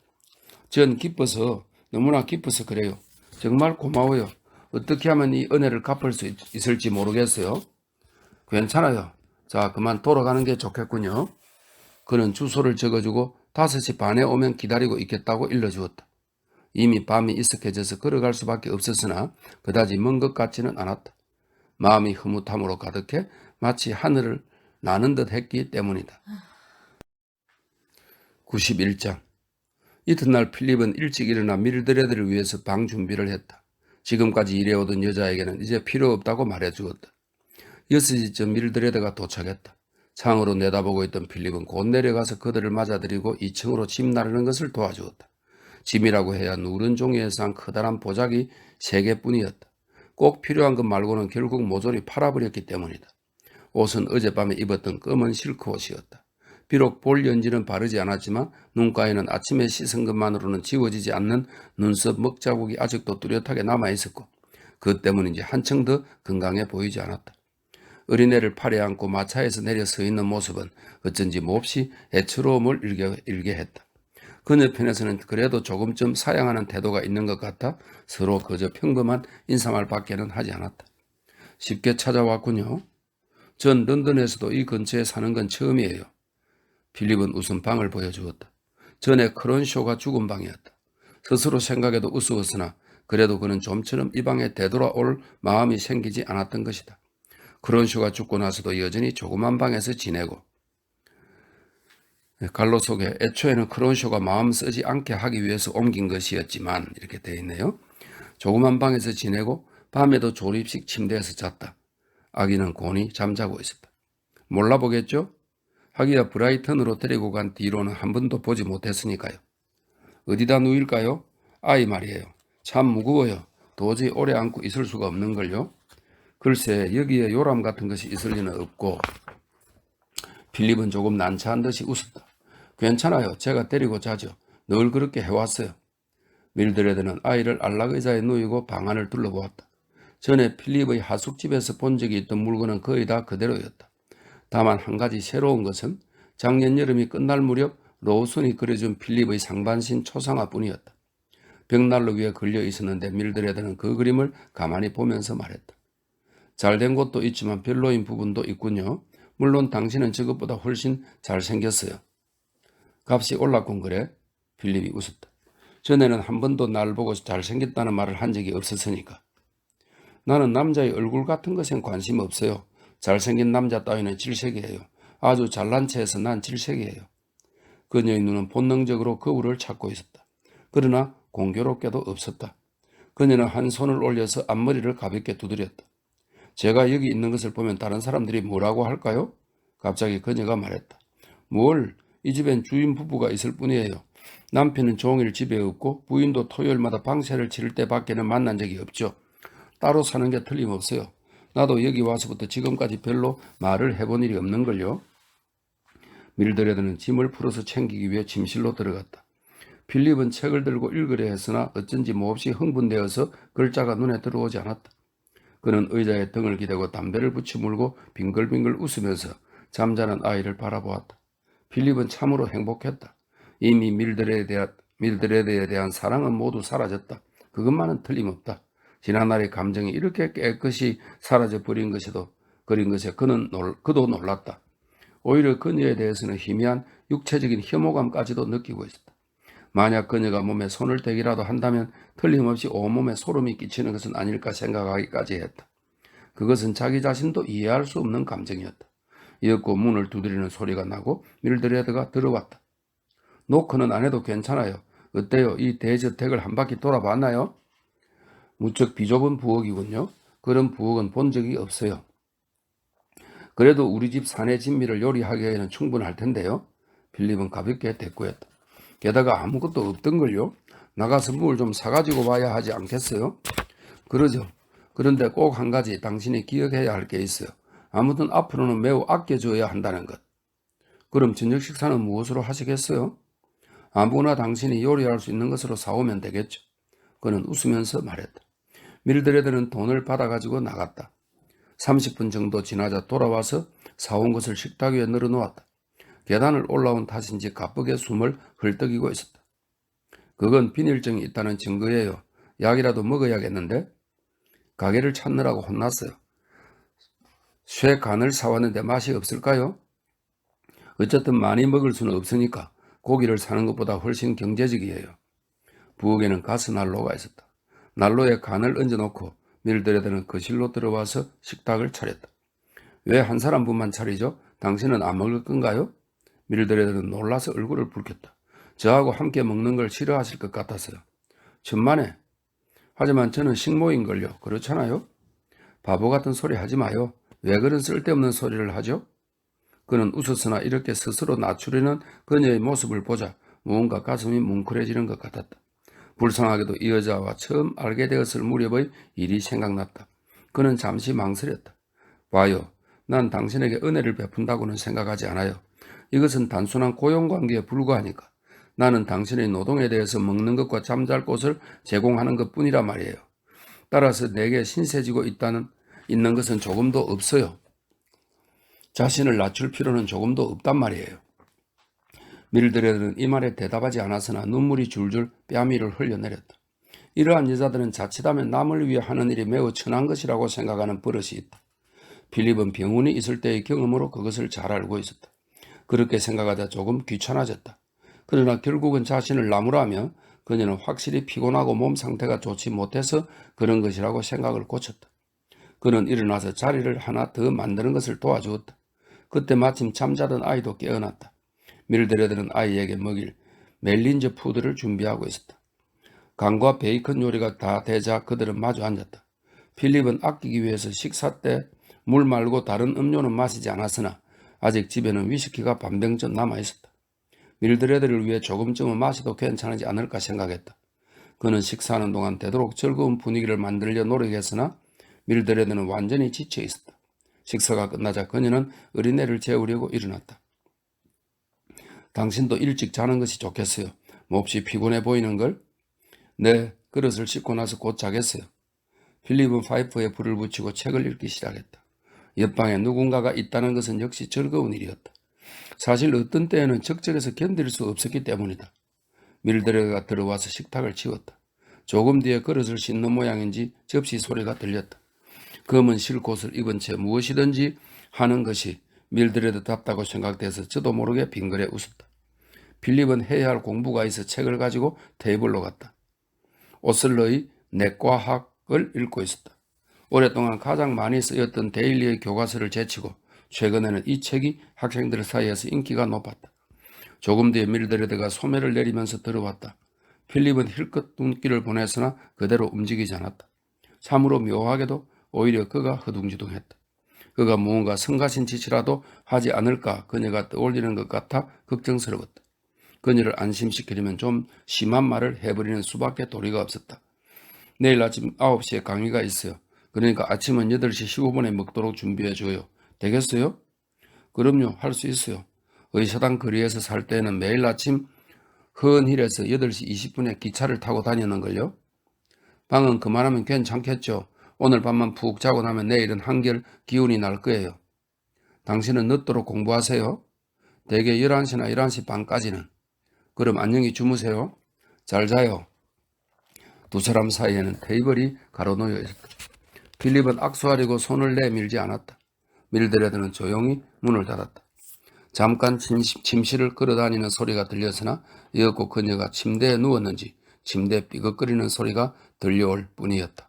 전 기뻐서, 너무나 기뻐서 그래요. 정말 고마워요. 어떻게 하면 이 은혜를 갚을 수 있을지 모르겠어요. 괜찮아요. 자, 그만 돌아가는 게 좋겠군요. 그는 주소를 적어주고 5시 반에 오면 기다리고 있겠다고 일러주었다. 이미 밤이 익숙해져서 걸어갈 수밖에 없었으나 그다지 먼 것 같지는 않았다. 마음이 흐뭇함으로 가득해 마치 하늘을 나는 듯 했기 때문이다. 91장. 이튿날 필립은 일찍 일어나 밀드레드를 위해서 방 준비를 했다. 지금까지 일해오던 여자에게는 이제 필요 없다고 말해주었다. 6시쯤 밀드레드가 도착했다. 창으로 내다보고 있던 필립은 곧 내려가서 그들을 맞아들이고 2층으로 짐 나르는 것을 도와주었다. 짐이라고 해야 누른 종이에서 한 커다란 보자기 3개뿐이었다. 꼭 필요한 것 말고는 결국 모조리 팔아버렸기 때문이다. 옷은 어젯밤에 입었던 검은 실크 옷이었다. 비록 볼 연지는 바르지 않았지만 눈가에는 아침에 씻은 것만으로는 지워지지 않는 눈썹 먹자국이 아직도 뚜렷하게 남아있었고 그 때문인지 한층 더 건강해 보이지 않았다. 어린애를 팔에 안고 마차에서 내려 서 있는 모습은 어쩐지 몹시 애처로움을 일게 했다. 그녀 편에서는 그래도 조금쯤 사양하는 태도가 있는 것 같아 서로 그저 평범한 인사말 밖에는 하지 않았다. 쉽게 찾아왔군요. 전 런던에서도 이 근처에 사는 건 처음이에요. 필립은 웃은 방을 보여주었다. 전에 크론쇼가 죽은 방이었다. 스스로 생각해도 우스웠으나 그래도 그는 좀처럼 이 방에 되돌아올 마음이 생기지 않았던 것이다. 크론쇼가 죽고 나서도 여전히 조그만 방에서 지내고 갈로 속에 애초에는 크론쇼가 마음 쓰지 않게 하기 위해서 옮긴 것이었지만 이렇게 되어 있네요. 조그만 방에서 지내고 밤에도 조립식 침대에서 잤다. 아기는 곤히 잠자고 있었다. 몰라보겠죠? 하기야 브라이턴으로 데리고 간 뒤로는 한 번도 보지 못했으니까요. 어디다 누일까요? 아이 말이에요. 참 무거워요. 도저히 오래 안고 있을 수가 없는걸요. 글쎄 여기에 요람 같은 것이 있을 리는 없고. 필립은 조금 난처한 듯이 웃었다. 괜찮아요. 제가 데리고 자죠. 늘 그렇게 해왔어요. 밀드레드는 아이를 안락의자에 누이고 방 안을 둘러보았다. 전에 필립의 하숙집에서 본 적이 있던 물건은 거의 다 그대로였다. 다만 한 가지 새로운 것은 작년 여름이 끝날 무렵 로우슨이 그려준 필립의 상반신 초상화뿐이었다. 벽난로 위에 걸려 있었는데 밀드레드는 그 그림을 가만히 보면서 말했다. 잘된 곳도 있지만 별로인 부분도 있군요. 물론 당신은 저것보다 훨씬 잘생겼어요. 값이 올랐군 그래? 필립이 웃었다. 전에는 한 번도 날 보고 잘생겼다는 말을 한 적이 없었으니까. 나는 남자의 얼굴 같은 것엔 관심 없어요. 잘생긴 남자 따위는 질색이에요. 아주 잘난 체해서 난 질색이에요. 그녀의 눈은 본능적으로 거울을 찾고 있었다. 그러나 공교롭게도 없었다. 그녀는 한 손을 올려서 앞머리를 가볍게 두드렸다. 제가 여기 있는 것을 보면 다른 사람들이 뭐라고 할까요? 갑자기 그녀가 말했다. 뭘? 이 집엔 주인 부부가 있을 뿐이에요. 남편은 종일 집에 없고 부인도 토요일마다 방세를 치를 때밖에는 만난 적이 없죠. 따로 사는 게 틀림없어요. 나도 여기 와서부터 지금까지 별로 말을 해본 일이 없는걸요. 밀드레드는 짐을 풀어서 챙기기 위해 침실로 들어갔다. 필립은 책을 들고 읽으려 했으나 어쩐지 몹시 흥분되어서 글자가 눈에 들어오지 않았다. 그는 의자에 등을 기대고 담배를 붙여 물고 빙글빙글 웃으면서 잠자는 아이를 바라보았다. 필립은 참으로 행복했다. 이미 밀드레드에 대한 사랑은 모두 사라졌다. 그것만은 틀림없다. 지난날의 감정이 이렇게 깨끗이 사라져버린 것에 그도 놀랐다. 오히려 그녀에 대해서는 희미한 육체적인 혐오감까지도 느끼고 있었다. 만약 그녀가 몸에 손을 대기라도 한다면 틀림없이 온몸에 소름이 끼치는 것은 아닐까 생각하기까지 했다. 그것은 자기 자신도 이해할 수 없는 감정이었다. 이윽고 문을 두드리는 소리가 나고 밀드레드가 들어왔다. 노크는 안 해도 괜찮아요. 어때요? 이 대저택을 한 바퀴 돌아봤나요? 무척 비좁은 부엌이군요. 그런 부엌은 본 적이 없어요. 그래도 우리 집 사내 진미를 요리하기에는 충분할 텐데요. 필립은 가볍게 대꾸했다. 게다가 아무것도 없던걸요. 나가서 물 좀 사가지고 와야 하지 않겠어요? 그러죠. 그런데 꼭 한 가지 당신이 기억해야 할 게 있어요. 아무튼 앞으로는 매우 아껴줘야 한다는 것. 그럼 저녁 식사는 무엇으로 하시겠어요? 아무거나 당신이 요리할 수 있는 것으로 사오면 되겠죠. 그는 웃으면서 말했다. 밀드레드는 돈을 받아가지고 나갔다. 30분 정도 지나자 돌아와서 사온 것을 식탁 위에 늘어놓았다. 계단을 올라온 탓인지 가쁘게 숨을 헐떡이고 있었다. 그건 비닐증이 있다는 증거예요. 약이라도 먹어야겠는데? 가게를 찾느라고 혼났어요. 쇠 간을 사왔는데 맛이 없을까요? 어쨌든 많이 먹을 수는 없으니까 고기를 사는 것보다 훨씬 경제적이에요. 부엌에는 가스난로가 있었다. 난로에 간을 얹어놓고 밀드레드는 거실로 들어와서 식탁을 차렸다. 왜 한 사람분만 차리죠? 당신은 안 먹을 건가요? 밀드레드는 놀라서 얼굴을 붉혔다. 저하고 함께 먹는 걸 싫어하실 것 같아서요. 천만에. 하지만 저는 식모인걸요. 그렇잖아요? 바보 같은 소리 하지 마요. 왜 그런 쓸데없는 소리를 하죠? 그는 웃었으나 이렇게 스스로 낮추려는 그녀의 모습을 보자 무언가 가슴이 뭉클해지는 것 같았다. 불쌍하게도 이 여자와 처음 알게 되었을 무렵의 일이 생각났다. 그는 잠시 망설였다. 봐요. 난 당신에게 은혜를 베푼다고는 생각하지 않아요. 이것은 단순한 고용관계에 불과하니까 나는 당신의 노동에 대해서 먹는 것과 잠잘 곳을 제공하는 것뿐이라 말이에요. 따라서 내게 신세지고 있는 것은 조금도 없어요. 자신을 낮출 필요는 조금도 없단 말이에요. 밀드레드는 이 말에 대답하지 않았으나 눈물이 줄줄 뺨위를 흘려내렸다. 이러한 여자들은 자칫하면 남을 위해 하는 일이 매우 천한 것이라고 생각하는 버릇이 있다. 필립은 병원이 있을 때의 경험으로 그것을 잘 알고 있었다. 그렇게 생각하자 조금 귀찮아졌다. 그러나 결국은 자신을 나무라며 그녀는 확실히 피곤하고 몸 상태가 좋지 못해서 그런 것이라고 생각을 고쳤다. 그는 일어나서 자리를 하나 더 만드는 것을 도와주었다. 그때 마침 잠자던 아이도 깨어났다. 밀드레드는 아이에게 먹일 멜린저 푸드를 준비하고 있었다. 간과 베이컨 요리가 다 되자 그들은 마주 앉았다. 필립은 아끼기 위해서 식사 때 물 말고 다른 음료는 마시지 않았으나 아직 집에는 위스키가 반병쯤 남아있었다. 밀드레드를 위해 조금쯤은 마셔도 괜찮지 않을까 생각했다. 그는 식사하는 동안 되도록 즐거운 분위기를 만들려 노력했으나 밀드레드는 완전히 지쳐 있었다. 식사가 끝나자 그녀는 어린애를 재우려고 일어났다. 당신도 일찍 자는 것이 좋겠어요. 몹시 피곤해 보이는걸? 네, 그릇을 씻고 나서 곧 자겠어요. 필립은 파이프에 불을 붙이고 책을 읽기 시작했다. 옆방에 누군가가 있다는 것은 역시 즐거운 일이었다. 사실 어떤 때에는 적적해서 견딜 수 없었기 때문이다. 밀드레드가 들어와서 식탁을 치웠다. 조금 뒤에 그릇을 씻는 모양인지 접시 소리가 들렸다. 검은 실콧을 입은 채 무엇이든지 하는 것이 밀드레드답다고 생각돼서 저도 모르게 빙그레 웃었다. 필립은 해야 할 공부가 있어 책을 가지고 테이블로 갔다. 오슬러의 내과학을 읽고 있었다. 오랫동안 가장 많이 쓰였던 데일리의 교과서를 제치고 최근에는 이 책이 학생들 사이에서 인기가 높았다. 조금 뒤에 밀드레드가 소매를 내리면서 들어왔다. 필립은 힐끗 눈길을 보냈으나 그대로 움직이지 않았다. 참으로 묘하게도 오히려 그가 허둥지둥했다. 그가 무언가 성가신 짓이라도 하지 않을까 그녀가 떠올리는 것 같아 걱정스러웠다. 그녀를 안심시키려면 좀 심한 말을 해버리는 수밖에 도리가 없었다. 내일 아침 9시에 강의가 있어요. 그러니까 아침은 8시 15분에 먹도록 준비해줘요. 되겠어요? 그럼요. 할 수 있어요. 의사당 거리에서 살 때는 매일 아침 헌힐에서 8시 20분에 기차를 타고 다니는걸요. 방은 그만하면 괜찮겠죠. 오늘 밤만 푹 자고 나면 내일은 한결 기운이 날 거예요. 당신은 늦도록 공부하세요. 대개 11시나 11시 반까지는. 그럼 안녕히 주무세요. 잘 자요. 두 사람 사이에는 테이블이 가로놓여 있었다. 필립은 악수하려고 손을 내밀지 않았다. 밀드레드는 조용히 문을 닫았다. 잠깐 침실을 끌어다니는 소리가 들렸으나 이었고 그녀가 침대에 누웠는지 침대 삐걱거리는 소리가 들려올 뿐이었다.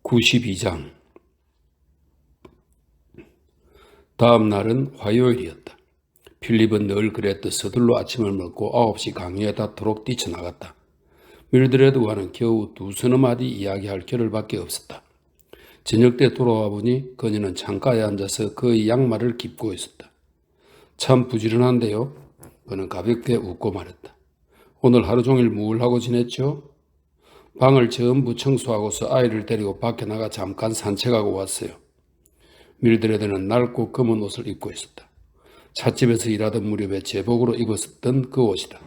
92장. 다음 날은 화요일이었다. 필립은 늘 그랬듯 서둘러 아침을 먹고 9시 강의에 닿도록 뛰쳐나갔다. 밀드레드와는 겨우 두서너 마디 이야기할 겨를밖에 없었다. 저녁 때 돌아와 보니 그녀는 창가에 앉아서 그의 양말을 깁고 있었다. 참 부지런한데요. 그는 가볍게 웃고 말했다. 오늘 하루 종일 뭘 하고 지냈죠? 방을 전부 청소하고서 아이를 데리고 밖에 나가 잠깐 산책하고 왔어요. 밀드레드는 낡고 검은 옷을 입고 있었다. 찻집에서 일하던 무렵에 제복으로 입었던 그 옷이다.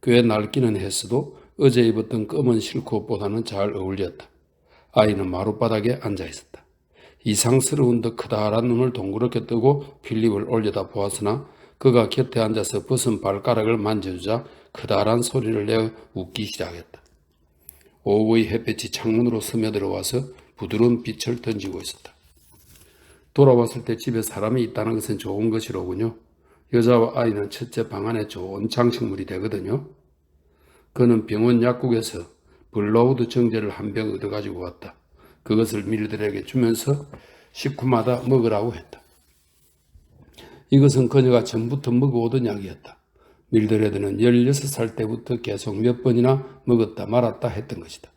꽤 낡기는 했어도 어제 입었던 검은 실크옷보다는 잘 어울렸다. 아이는 마룻바닥에 앉아있었다. 이상스러운 듯 크다란 눈을 동그랗게 뜨고 필립을 올려다 보았으나 그가 곁에 앉아서 벗은 발가락을 만져주자 크다란 소리를 내어 웃기 시작했다. 오후의 햇볕이 창문으로 스며들어와서 부드러운 빛을 던지고 있었다. 돌아왔을 때 집에 사람이 있다는 것은 좋은 것이로군요. 여자와 아이는 첫째 방 안에 좋은 장식물이 되거든요. 그는 병원 약국에서 블라우드 정제를 한 병 얻어가지고 왔다. 그것을 밀들에게 주면서 식구마다 먹으라고 했다. 이것은 그녀가 전부터 먹어오던 약이었다. 밀드레드는 16살 때부터 계속 몇 번이나 먹었다 말았다 했던 것이다.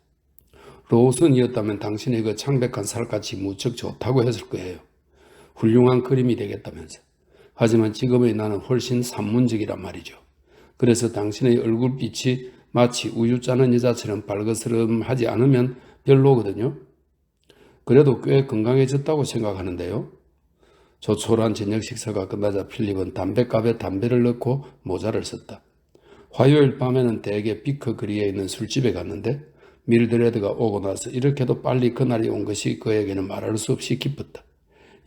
로우슨이었다면 당신의 그 창백한 살갗이 무척 좋다고 했을 거예요. 훌륭한 그림이 되겠다면서. 하지만 지금의 나는 훨씬 산문적이란 말이죠. 그래서 당신의 얼굴빛이 마치 우유 짜는 여자처럼 발그스름하지 않으면 별로거든요. 그래도 꽤 건강해졌다고 생각하는데요. 조촐한 저녁 식사가 끝나자 필립은 담뱃갑에 담배를 넣고 모자를 썼다. 화요일 밤에는 대개 비커 거리에 있는 술집에 갔는데 밀드레드가 오고 나서 이렇게도 빨리 그날이 온 것이 그에게는 말할 수 없이 기뻤다.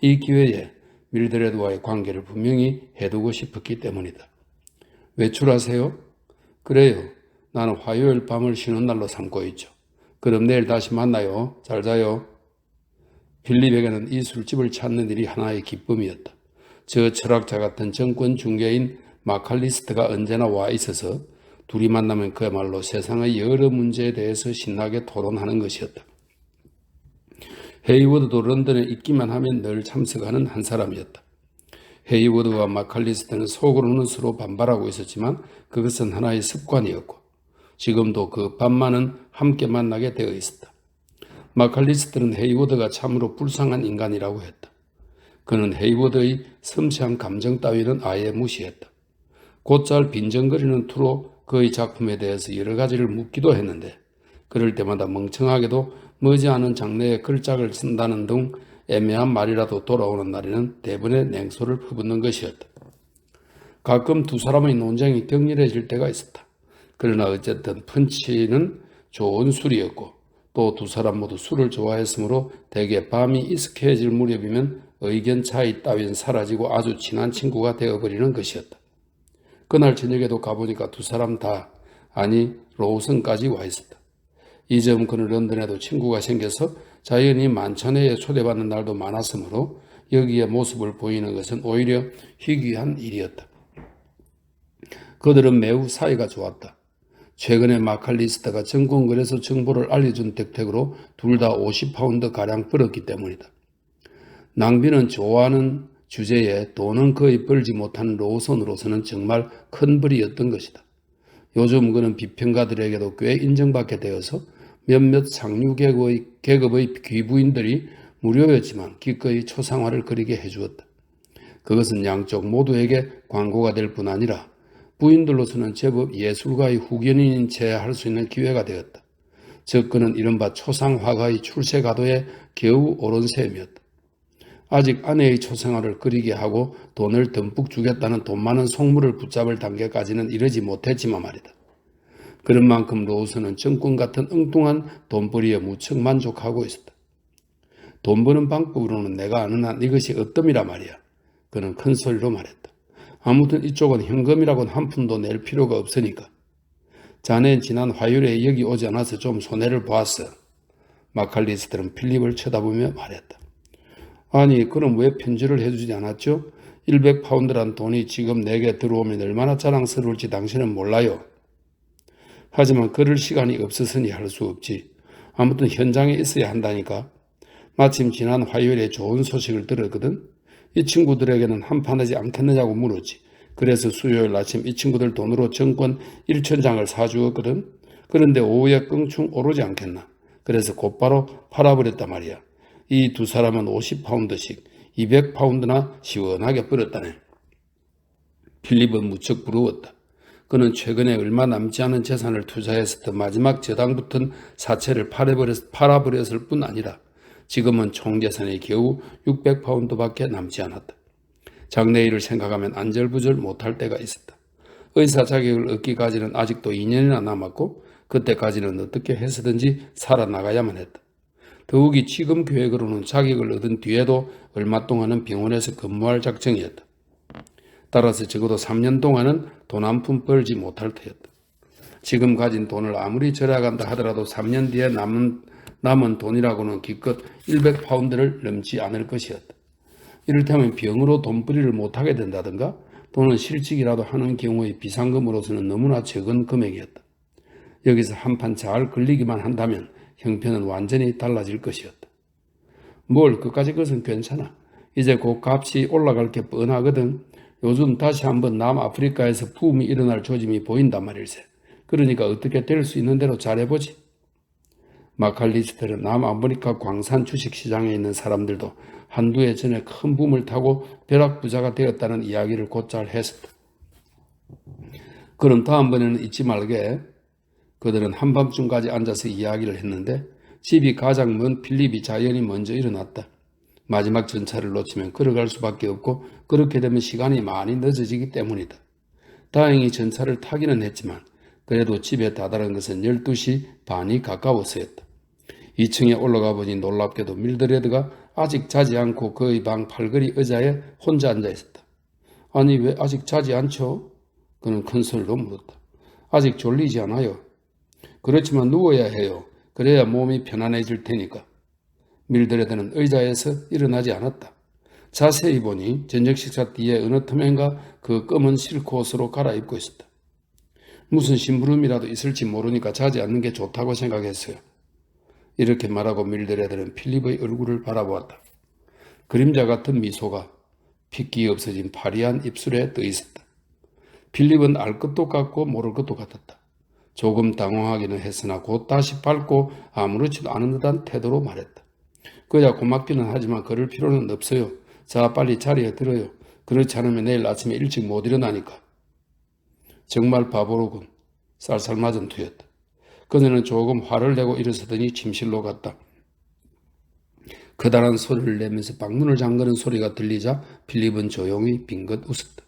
이 기회에 밀드레드와의 관계를 분명히 해두고 싶었기 때문이다. 외출하세요? 그래요. 나는 화요일 밤을 쉬는 날로 삼고 있죠. 그럼 내일 다시 만나요. 잘 자요. 필립에게는 이 술집을 찾는 일이 하나의 기쁨이었다. 저 철학자 같은 정권 중개인 마칼리스트가 언제나 와 있어서 둘이 만나면 그야말로 세상의 여러 문제에 대해서 신나게 토론하는 것이었다. 헤이워드도 런던에 있기만 하면 늘 참석하는 한 사람이었다. 헤이워드와 마칼리스트는 속으로는 서로 반발하고 있었지만 그것은 하나의 습관이었고 지금도 그 밤만은 함께 만나게 되어 있었다. 마칼리스트는 헤이워드가 참으로 불쌍한 인간이라고 했다. 그는 헤이워드의 섬세한 감정 따위는 아예 무시했다. 곧잘 빈정거리는 투로 그의 작품에 대해서 여러 가지를 묻기도 했는데 그럴 때마다 멍청하게도 머지않은 장르의 걸작을 쓴다는 등 애매한 말이라도 돌아오는 날에는 대부분의 냉소를 퍼붓는 것이었다. 가끔 두 사람의 논쟁이 격렬해질 때가 있었다. 그러나 어쨌든 펀치는 좋은 술이었고 또 두 사람 모두 술을 좋아했으므로 대개 밤이 이슥해질 무렵이면 의견 차이 따윈 사라지고 아주 친한 친구가 되어버리는 것이었다. 그날 저녁에도 가보니까 두 사람 다, 아니 로우슨까지 와 있었다. 이 점 그는 런던에도 친구가 생겨서 자연히 만찬회에 초대받는 날도 많았으므로 여기에 모습을 보이는 것은 오히려 희귀한 일이었다. 그들은 매우 사이가 좋았다. 최근에 마칼리스트가 정권거래소 정보를 알려준 덕택으로 둘 다 50파운드가량 벌었기 때문이다. 낭비는 좋아하는 주제에 돈은 거의 벌지 못한 로우슨으로서는 정말 큰 벌이었던 것이다. 요즘 그는 비평가들에게도 꽤 인정받게 되어서 몇몇 상류 계급의 귀부인들이 무료였지만 기꺼이 초상화를 그리게 해주었다. 그것은 양쪽 모두에게 광고가 될 뿐 아니라 부인들로서는 제법 예술가의 후견인인 채 할 수 있는 기회가 되었다. 즉 그는 이른바 초상화가의 출세 가도에 겨우 오른 셈이었다. 아직 아내의 초상화를 그리게 하고 돈을 듬뿍 주겠다는 돈 많은 속물을 붙잡을 단계까지는 이르지 못했지만 말이다. 그런 만큼 로우슨은 정권 같은 엉뚱한 돈벌이에 무척 만족하고 있었다. 돈 버는 방법으로는 내가 아는 한 이것이 어뜸이라 말이야. 그는 큰 소리로 말했다. 아무튼 이쪽은 현금이라고는 한 푼도 낼 필요가 없으니까. 자넨 지난 화요일에 여기 오지 않아서 좀 손해를 보았어. 마칼리스트는 필립을 쳐다보며 말했다. 아니 그럼 왜 편지를 해주지 않았죠? 100파운드란 돈이 지금 내게 들어오면 얼마나 자랑스러울지 당신은 몰라요. 하지만 그럴 시간이 없었으니 할 수 없지. 아무튼 현장에 있어야 한다니까. 마침 지난 화요일에 좋은 소식을 들었거든. 이 친구들에게는 한판하지 않겠느냐고 물었지. 그래서 수요일 아침 이 친구들 돈으로 정권 1천장을 사주었거든. 그런데 오후에 껑충 오르지 않겠나. 그래서 곧바로 팔아버렸단 말이야. 이 두 사람은 50파운드씩 200파운드나 시원하게 벌었다네. 필립은 무척 부러웠다. 그는 최근에 얼마 남지 않은 재산을 투자했었던 마지막 저당붙은 사채를 팔아버렸을 뿐 아니라 지금은 총재산이 겨우 600파운드밖에 남지 않았다. 장래일을 생각하면 안절부절 못할 때가 있었다. 의사 자격을 얻기까지는 아직도 2년이나 남았고 그때까지는 어떻게 해서든지 살아나가야만 했다. 더욱이 지금 계획으로는 자격을 얻은 뒤에도 얼마 동안은 병원에서 근무할 작정이었다. 따라서 적어도 3년 동안은 돈 한 푼 벌지 못할 터였다. 지금 가진 돈을 아무리 절약한다 하더라도 3년 뒤에 남은 돈이라고는 기껏 100파운드를 넘지 않을 것이었다. 이를테면 병으로 돈벌이를 못하게 된다든가 또는 실직이라도 하는 경우의 비상금으로서는 너무나 적은 금액이었다. 여기서 한판 잘 걸리기만 한다면 형편은 완전히 달라질 것이었다. 뭘 그까짓 것은 괜찮아. 이제 곧 값이 올라갈 게 뻔하거든. 요즘 다시 한번 남아프리카에서 부음이 일어날 조짐이 보인단 말일세. 그러니까 어떻게 될 수 있는 대로 잘해보지. 마칼리스트는 남아프리카 광산 주식시장에 있는 사람들도 한두 해 전에 큰 붐을 타고 벼락부자가 되었다는 이야기를 곧잘 했었다. 그럼 다음번에는 잊지 말게. 그들은 한밤중까지 앉아서 이야기를 했는데 집이 가장 먼 필립이 자연히 먼저 일어났다. 마지막 전차를 놓치면 걸어갈 수밖에 없고 그렇게 되면 시간이 많이 늦어지기 때문이다. 다행히 전차를 타기는 했지만 그래도 집에 다다른 것은 12시 반이 가까워서였다. 2층에 올라가 보니 놀랍게도 밀드레드가 아직 자지 않고 그의 방 팔걸이 의자에 혼자 앉아 있었다. 아니 왜 아직 자지 않죠? 그는 큰 소리로 물었다. 아직 졸리지 않아요. 그렇지만 누워야 해요. 그래야 몸이 편안해질 테니까. 밀드레드는 의자에서 일어나지 않았다. 자세히 보니 저녁 식사 뒤에 어느 틈엔가 그 검은 실크옷으로 갈아입고 있었다. 무슨 심부름이라도 있을지 모르니까 자지 않는 게 좋다고 생각했어요. 이렇게 말하고 밀드레드는 필립의 얼굴을 바라보았다. 그림자 같은 미소가 핏기 없어진 파리한 입술에 떠 있었다. 필립은 알 것도 같고 모를 것도 같았다. 조금 당황하기는 했으나 곧 다시 밝고 아무렇지도 않은 듯한 태도로 말했다. 그야 고맙기는 하지만 그럴 필요는 없어요. 자, 빨리 자리에 들어요. 그렇지 않으면 내일 아침에 일찍 못 일어나니까. 정말 바보로군. 쌀쌀맞은 투였다. 그녀는 조금 화를 내고 일어서더니 침실로 갔다. 커다란 소리를 내면서 방문을 잠그는 소리가 들리자 필립은 조용히 빙긋 웃었다.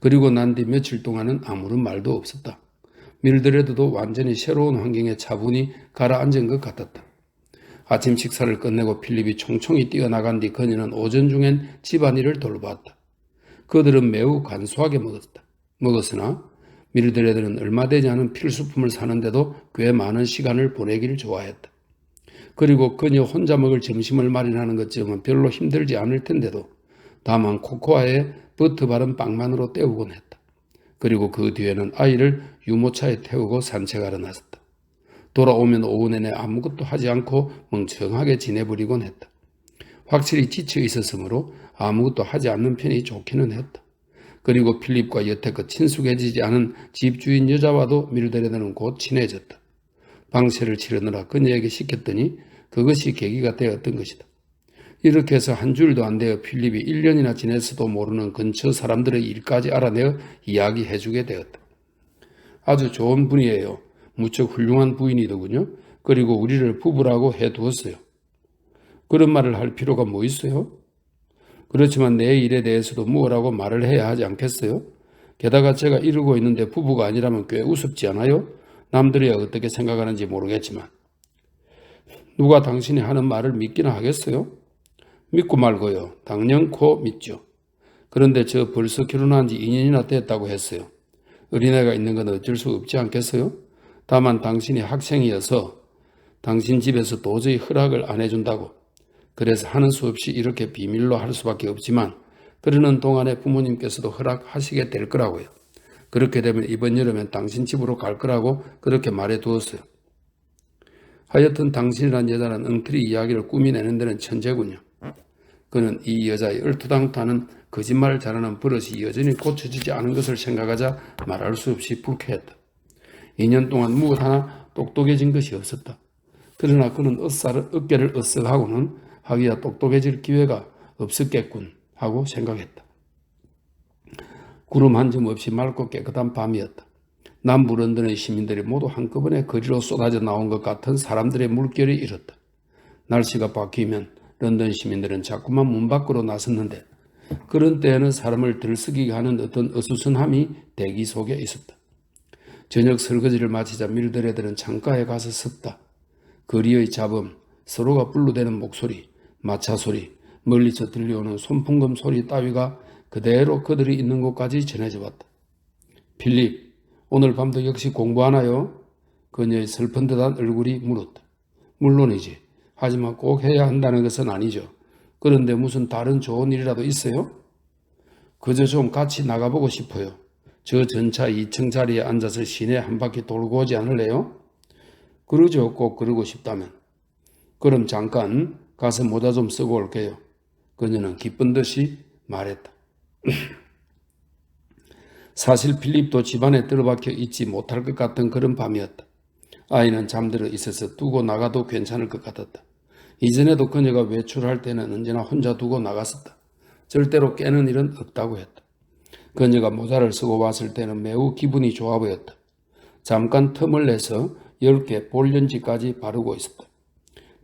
그리고 난 뒤 며칠 동안은 아무런 말도 없었다. 밀드레드도 완전히 새로운 환경에 차분히 가라앉은 것 같았다. 아침 식사를 끝내고 필립이 총총히 뛰어나간 뒤 그녀는 오전 중엔 집안일을 돌보았다. 그들은 매우 간소하게 먹었으나 밀드레드는 얼마 되지 않은 필수품을 사는데도 꽤 많은 시간을 보내기를 좋아했다. 그리고 그녀 혼자 먹을 점심을 마련하는 것쯤은 별로 힘들지 않을 텐데도 다만 코코아에 버터 바른 빵만으로 때우곤 했다. 그리고 그 뒤에는 아이를 유모차에 태우고 산책하러 나섰다. 돌아오면 오후 내내 아무것도 하지 않고 멍청하게 지내버리곤 했다. 확실히 지쳐 있었으므로 아무것도 하지 않는 편이 좋기는 했다. 그리고 필립과 여태껏 친숙해지지 않은 집주인 여자와도 밀드레드는 곧 친해졌다. 방세를 치르느라 그녀에게 시켰더니 그것이 계기가 되었던 것이다. 이렇게 해서 한 주일도 안 되어 필립이 1년이나 지냈어도 모르는 근처 사람들의 일까지 알아내어 이야기해주게 되었다. 아주 좋은 분이에요. 무척 훌륭한 부인이더군요. 그리고 우리를 부부라고 해두었어요. 그런 말을 할 필요가 뭐 있어요? 그렇지만 내 일에 대해서도 뭐라고 말을 해야 하지 않겠어요? 게다가 제가 이러고 있는데 부부가 아니라면 꽤 우습지 않아요? 남들이 어떻게 생각하는지 모르겠지만. 누가 당신이 하는 말을 믿기나 하겠어요? 믿고 말고요. 당연코 믿죠. 그런데 저 벌써 결혼한 지 2년이나 됐다고 했어요. 어린애가 있는 건 어쩔 수 없지 않겠어요? 다만 당신이 학생이어서 당신 집에서 도저히 허락을 안 해준다고. 그래서 하는 수 없이 이렇게 비밀로 할 수밖에 없지만 그러는 동안에 부모님께서도 허락하시게 될 거라고요. 그렇게 되면 이번 여름엔 당신 집으로 갈 거라고 그렇게 말해 두었어요. 하여튼 당신이란 여자는 엉터리 이야기를 꾸미내는 데는 천재군요. 그는 이 여자의 얼토당토하는 거짓말을 잘하는 버릇이 여전히 고쳐지지 않은 것을 생각하자 말할 수 없이 불쾌했다. 2년 동안 무엇 하나 똑똑해진 것이 없었다. 그러나 그는 어깨를 으쓱하고는 하기야 똑똑해질 기회가 없었겠군 하고 생각했다. 구름 한 점 없이 맑고 깨끗한 밤이었다. 남부 런던의 시민들이 모두 한꺼번에 거리로 쏟아져 나온 것 같은 사람들의 물결이 일었다. 날씨가 바뀌면 런던 시민들은 자꾸만 문 밖으로 나섰는데 그런 때에는 사람을 들썩이게 하는 어떤 어수선함이 대기 속에 있었다. 저녁 설거지를 마치자 밀드레드는 창가에 가서 섰다. 거리의 잡음, 서로가 불러대는 목소리, 마차 소리, 멀리서 들려오는 손풍금 소리 따위가 그대로 그들이 있는 곳까지 전해져 왔다. 필립, 오늘 밤도 역시 공부하나요? 그녀의 슬픈 듯한 얼굴이 물었다. 물론이지. 하지만 꼭 해야 한다는 것은 아니죠. 그런데 무슨 다른 좋은 일이라도 있어요? 그저 좀 같이 나가보고 싶어요. 저 전차 2층 자리에 앉아서 시내 한 바퀴 돌고 오지 않을래요? 그러죠. 꼭 그러고 싶다면. 그럼 잠깐 가서 모자 좀 쓰고 올게요. 그녀는 기쁜 듯이 말했다. 사실 필립도 집안에 들어박혀 있지 못할 것 같은 그런 밤이었다. 아이는 잠들어 있어서 두고 나가도 괜찮을 것 같았다. 이전에도 그녀가 외출할 때는 언제나 혼자 두고 나갔었다. 절대로 깨는 일은 없다고 했다. 그녀가 모자를 쓰고 왔을 때는 매우 기분이 좋아 보였다. 잠깐 틈을 내서 10개 볼렌지까지 바르고 있었다.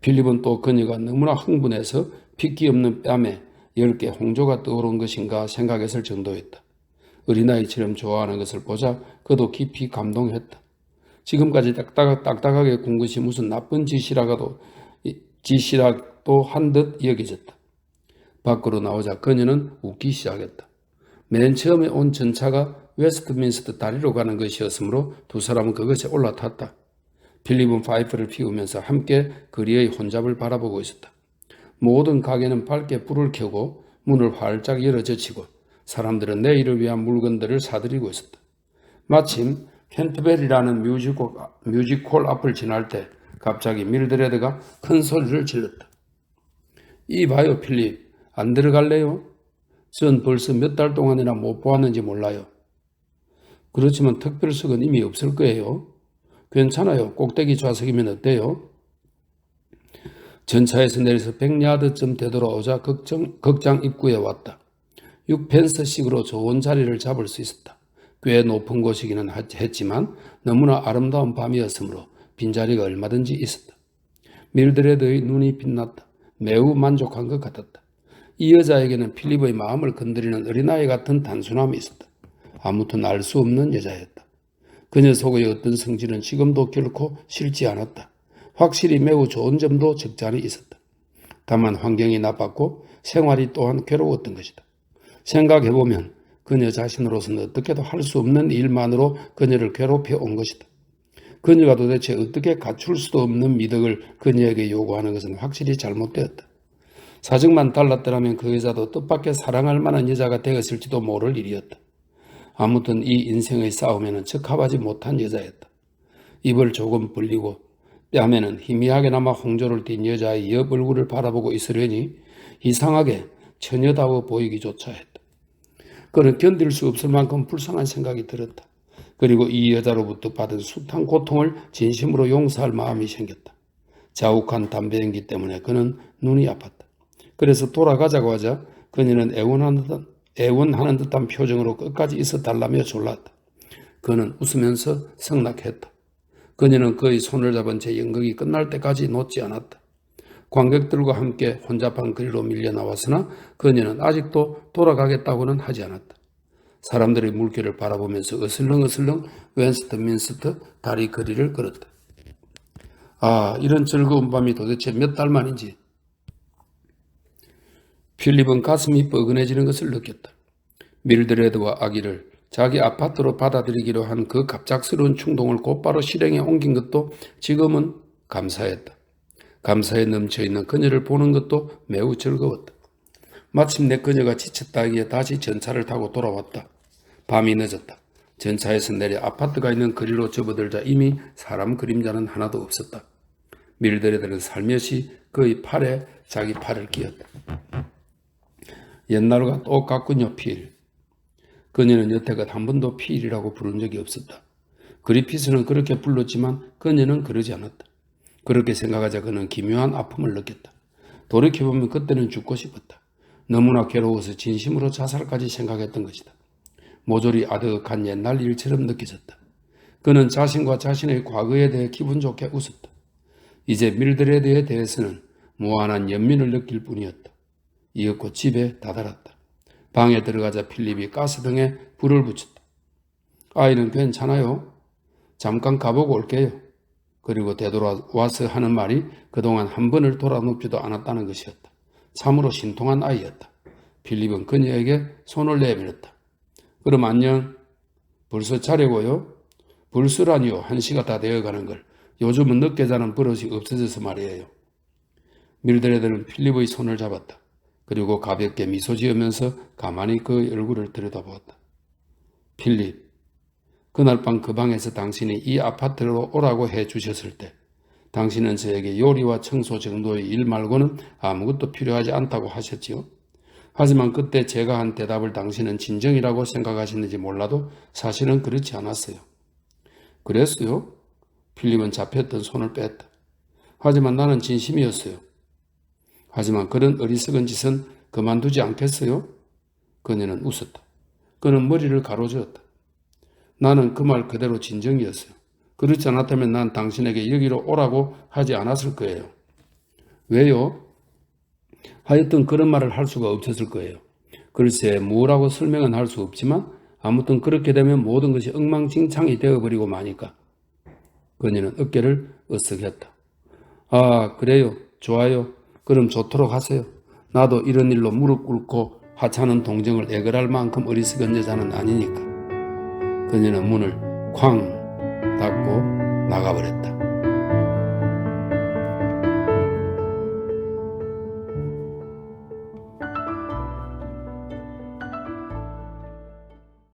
필립은 또 그녀가 너무나 흥분해서 핏기 없는 뺨에 10개 홍조가 떠오른 것인가 생각했을 정도였다. 어린아이처럼 좋아하는 것을 보자 그도 깊이 감동했다. 지금까지 딱딱하게 군 것이 무슨 나쁜 짓이라도 한 듯 여겨졌다. 밖으로 나오자 그녀는 웃기 시작했다. 맨 처음에 온 전차가 웨스트민스터 다리로 가는 것이었으므로 두 사람은 그것에 올라탔다. 필립은 파이프를 피우면서 함께 거리의 혼잡을 바라보고 있었다. 모든 가게는 밝게 불을 켜고 문을 활짝 열어젖히고 사람들은 내일을 위한 물건들을 사들이고 있었다. 마침 캔터베리라는 뮤지컬 앞을 지날 때 갑자기 밀드레드가 큰 소리를 질렀다. 이봐요 필립, 안 들어갈래요? 전 벌써 몇 달 동안이나 못 보았는지 몰라요. 그렇지만 특별석은 이미 없을 거예요. 괜찮아요. 꼭대기 좌석이면 어때요? 전차에서 내려서 100야드쯤 되돌아오자 극장 입구에 왔다. 6펜스씩으로 좋은 자리를 잡을 수 있었다. 꽤 높은 곳이기는 했지만 너무나 아름다운 밤이었으므로 빈자리가 얼마든지 있었다. 밀드레드의 눈이 빛났다. 매우 만족한 것 같았다. 이 여자에게는 필립의 마음을 건드리는 어린아이 같은 단순함이 있었다. 아무튼 알 수 없는 여자였다. 그녀 속의 어떤 성질은 지금도 결코 싫지 않았다. 확실히 매우 좋은 점도 적잖이 있었다. 다만 환경이 나빴고 생활이 또한 괴로웠던 것이다. 생각해보면 그녀 자신으로서는 어떻게도 할 수 없는 일만으로 그녀를 괴롭혀 온 것이다. 그녀가 도대체 어떻게 갖출 수도 없는 미덕을 그녀에게 요구하는 것은 확실히 잘못되었다. 사정만 달랐더라면 그 여자도 뜻밖의 사랑할 만한 여자가 되었을지도 모를 일이었다. 아무튼 이 인생의 싸움에는 적합하지 못한 여자였다. 입을 조금 벌리고 뺨에는 희미하게나마 홍조를 띤 여자의 옆 얼굴을 바라보고 있으려니 이상하게 처녀다워 보이기조차 했다. 그는 견딜 수 없을 만큼 불쌍한 생각이 들었다. 그리고 이 여자로부터 받은 숱한 고통을 진심으로 용서할 마음이 생겼다. 자욱한 담배 연기 때문에 그는 눈이 아팠다. 그래서 돌아가자고 하자 그녀는 애원하는 듯한 표정으로 끝까지 있어달라며 졸랐다. 그는 웃으면서 승낙했다. 그녀는 그의 손을 잡은 채 연극이 끝날 때까지 놓지 않았다. 관객들과 함께 혼잡한 거리로 밀려 나왔으나 그녀는 아직도 돌아가겠다고는 하지 않았다. 사람들의 물결을 바라보면서 어슬렁어슬렁 웨스트민스터 다리 거리를 걸었다. 아, 이런 즐거운 밤이 도대체 몇 달 만인지. 필립은 가슴이 뻐근해지는 것을 느꼈다. 밀드레드와 아기를 자기 아파트로 받아들이기로 한 그 갑작스러운 충동을 곧바로 실행에 옮긴 것도 지금은 감사했다. 감사에 넘쳐있는 그녀를 보는 것도 매우 즐거웠다. 마침내 그녀가 지쳤다기에 다시 전차를 타고 돌아왔다. 밤이 늦었다. 전차에서 내려 아파트가 있는 거리로 접어들자 이미 사람 그림자는 하나도 없었다. 밀드레드는 살며시 그의 팔에 자기 팔을 끼었다. 옛날과 똑같군요, 필. 그녀는 여태껏 한 번도 필이라고 부른 적이 없었다. 그리피스는 그렇게 불렀지만 그녀는 그러지 않았다. 그렇게 생각하자 그는 기묘한 아픔을 느꼈다. 돌이켜보면 그때는 죽고 싶었다. 너무나 괴로워서 진심으로 자살까지 생각했던 것이다. 모조리 아득한 옛날 일처럼 느껴졌다. 그는 자신과 자신의 과거에 대해 기분 좋게 웃었다. 이제 밀드레드에 대해서는 무한한 연민을 느낄 뿐이었다. 이윽고 집에 다다랐다. 방에 들어가자 필립이 가스등에 불을 붙였다. 아이는 괜찮아요? 잠깐 가보고 올게요. 그리고 되돌아와서 하는 말이 그동안 한 번을 돌아눕지도 않았다는 것이었다. 참으로 신통한 아이였다. 필립은 그녀에게 손을 내밀었다. 그럼 안녕. 벌써 자려고요? 벌써라니요. 1시가 다 되어가는 걸. 요즘은 늦게 자는 버릇이 없어져서 말이에요. 밀드레드는 필립의 손을 잡았다. 그리고 가볍게 미소 지으면서 가만히 그의 얼굴을 들여다보았다. 필립, 그날 밤 그 방에서 당신이 이 아파트로 오라고 해주셨을 때 당신은 저에게 요리와 청소 정도의 일 말고는 아무것도 필요하지 않다고 하셨지요. 하지만 그때 제가 한 대답을 당신은 진정이라고 생각하시는지 몰라도 사실은 그렇지 않았어요. 그랬어요? 필립은 잡혔던 손을 뺐다. 하지만 나는 진심이었어요. 하지만 그런 어리석은 짓은 그만두지 않겠어요? 그녀는 웃었다. 그는 머리를 가로저었다. 나는 그 말 그대로 진정이었어요. 그렇지 않았다면 난 당신에게 여기로 오라고 하지 않았을 거예요. 왜요? 하여튼 그런 말을 할 수가 없었을 거예요. 글쎄 뭐라고 설명은 할 수 없지만 아무튼 그렇게 되면 모든 것이 엉망진창이 되어버리고 마니까 그녀는 어깨를 으쓱했다. 아 그래요. 좋아요. 그럼 좋도록 하세요. 나도 이런 일로 무릎 꿇고 하찮은 동정을 애걸할 만큼 어리석은 여자는 아니니까. 그녀는 문을 쾅 닫고 나가버렸다.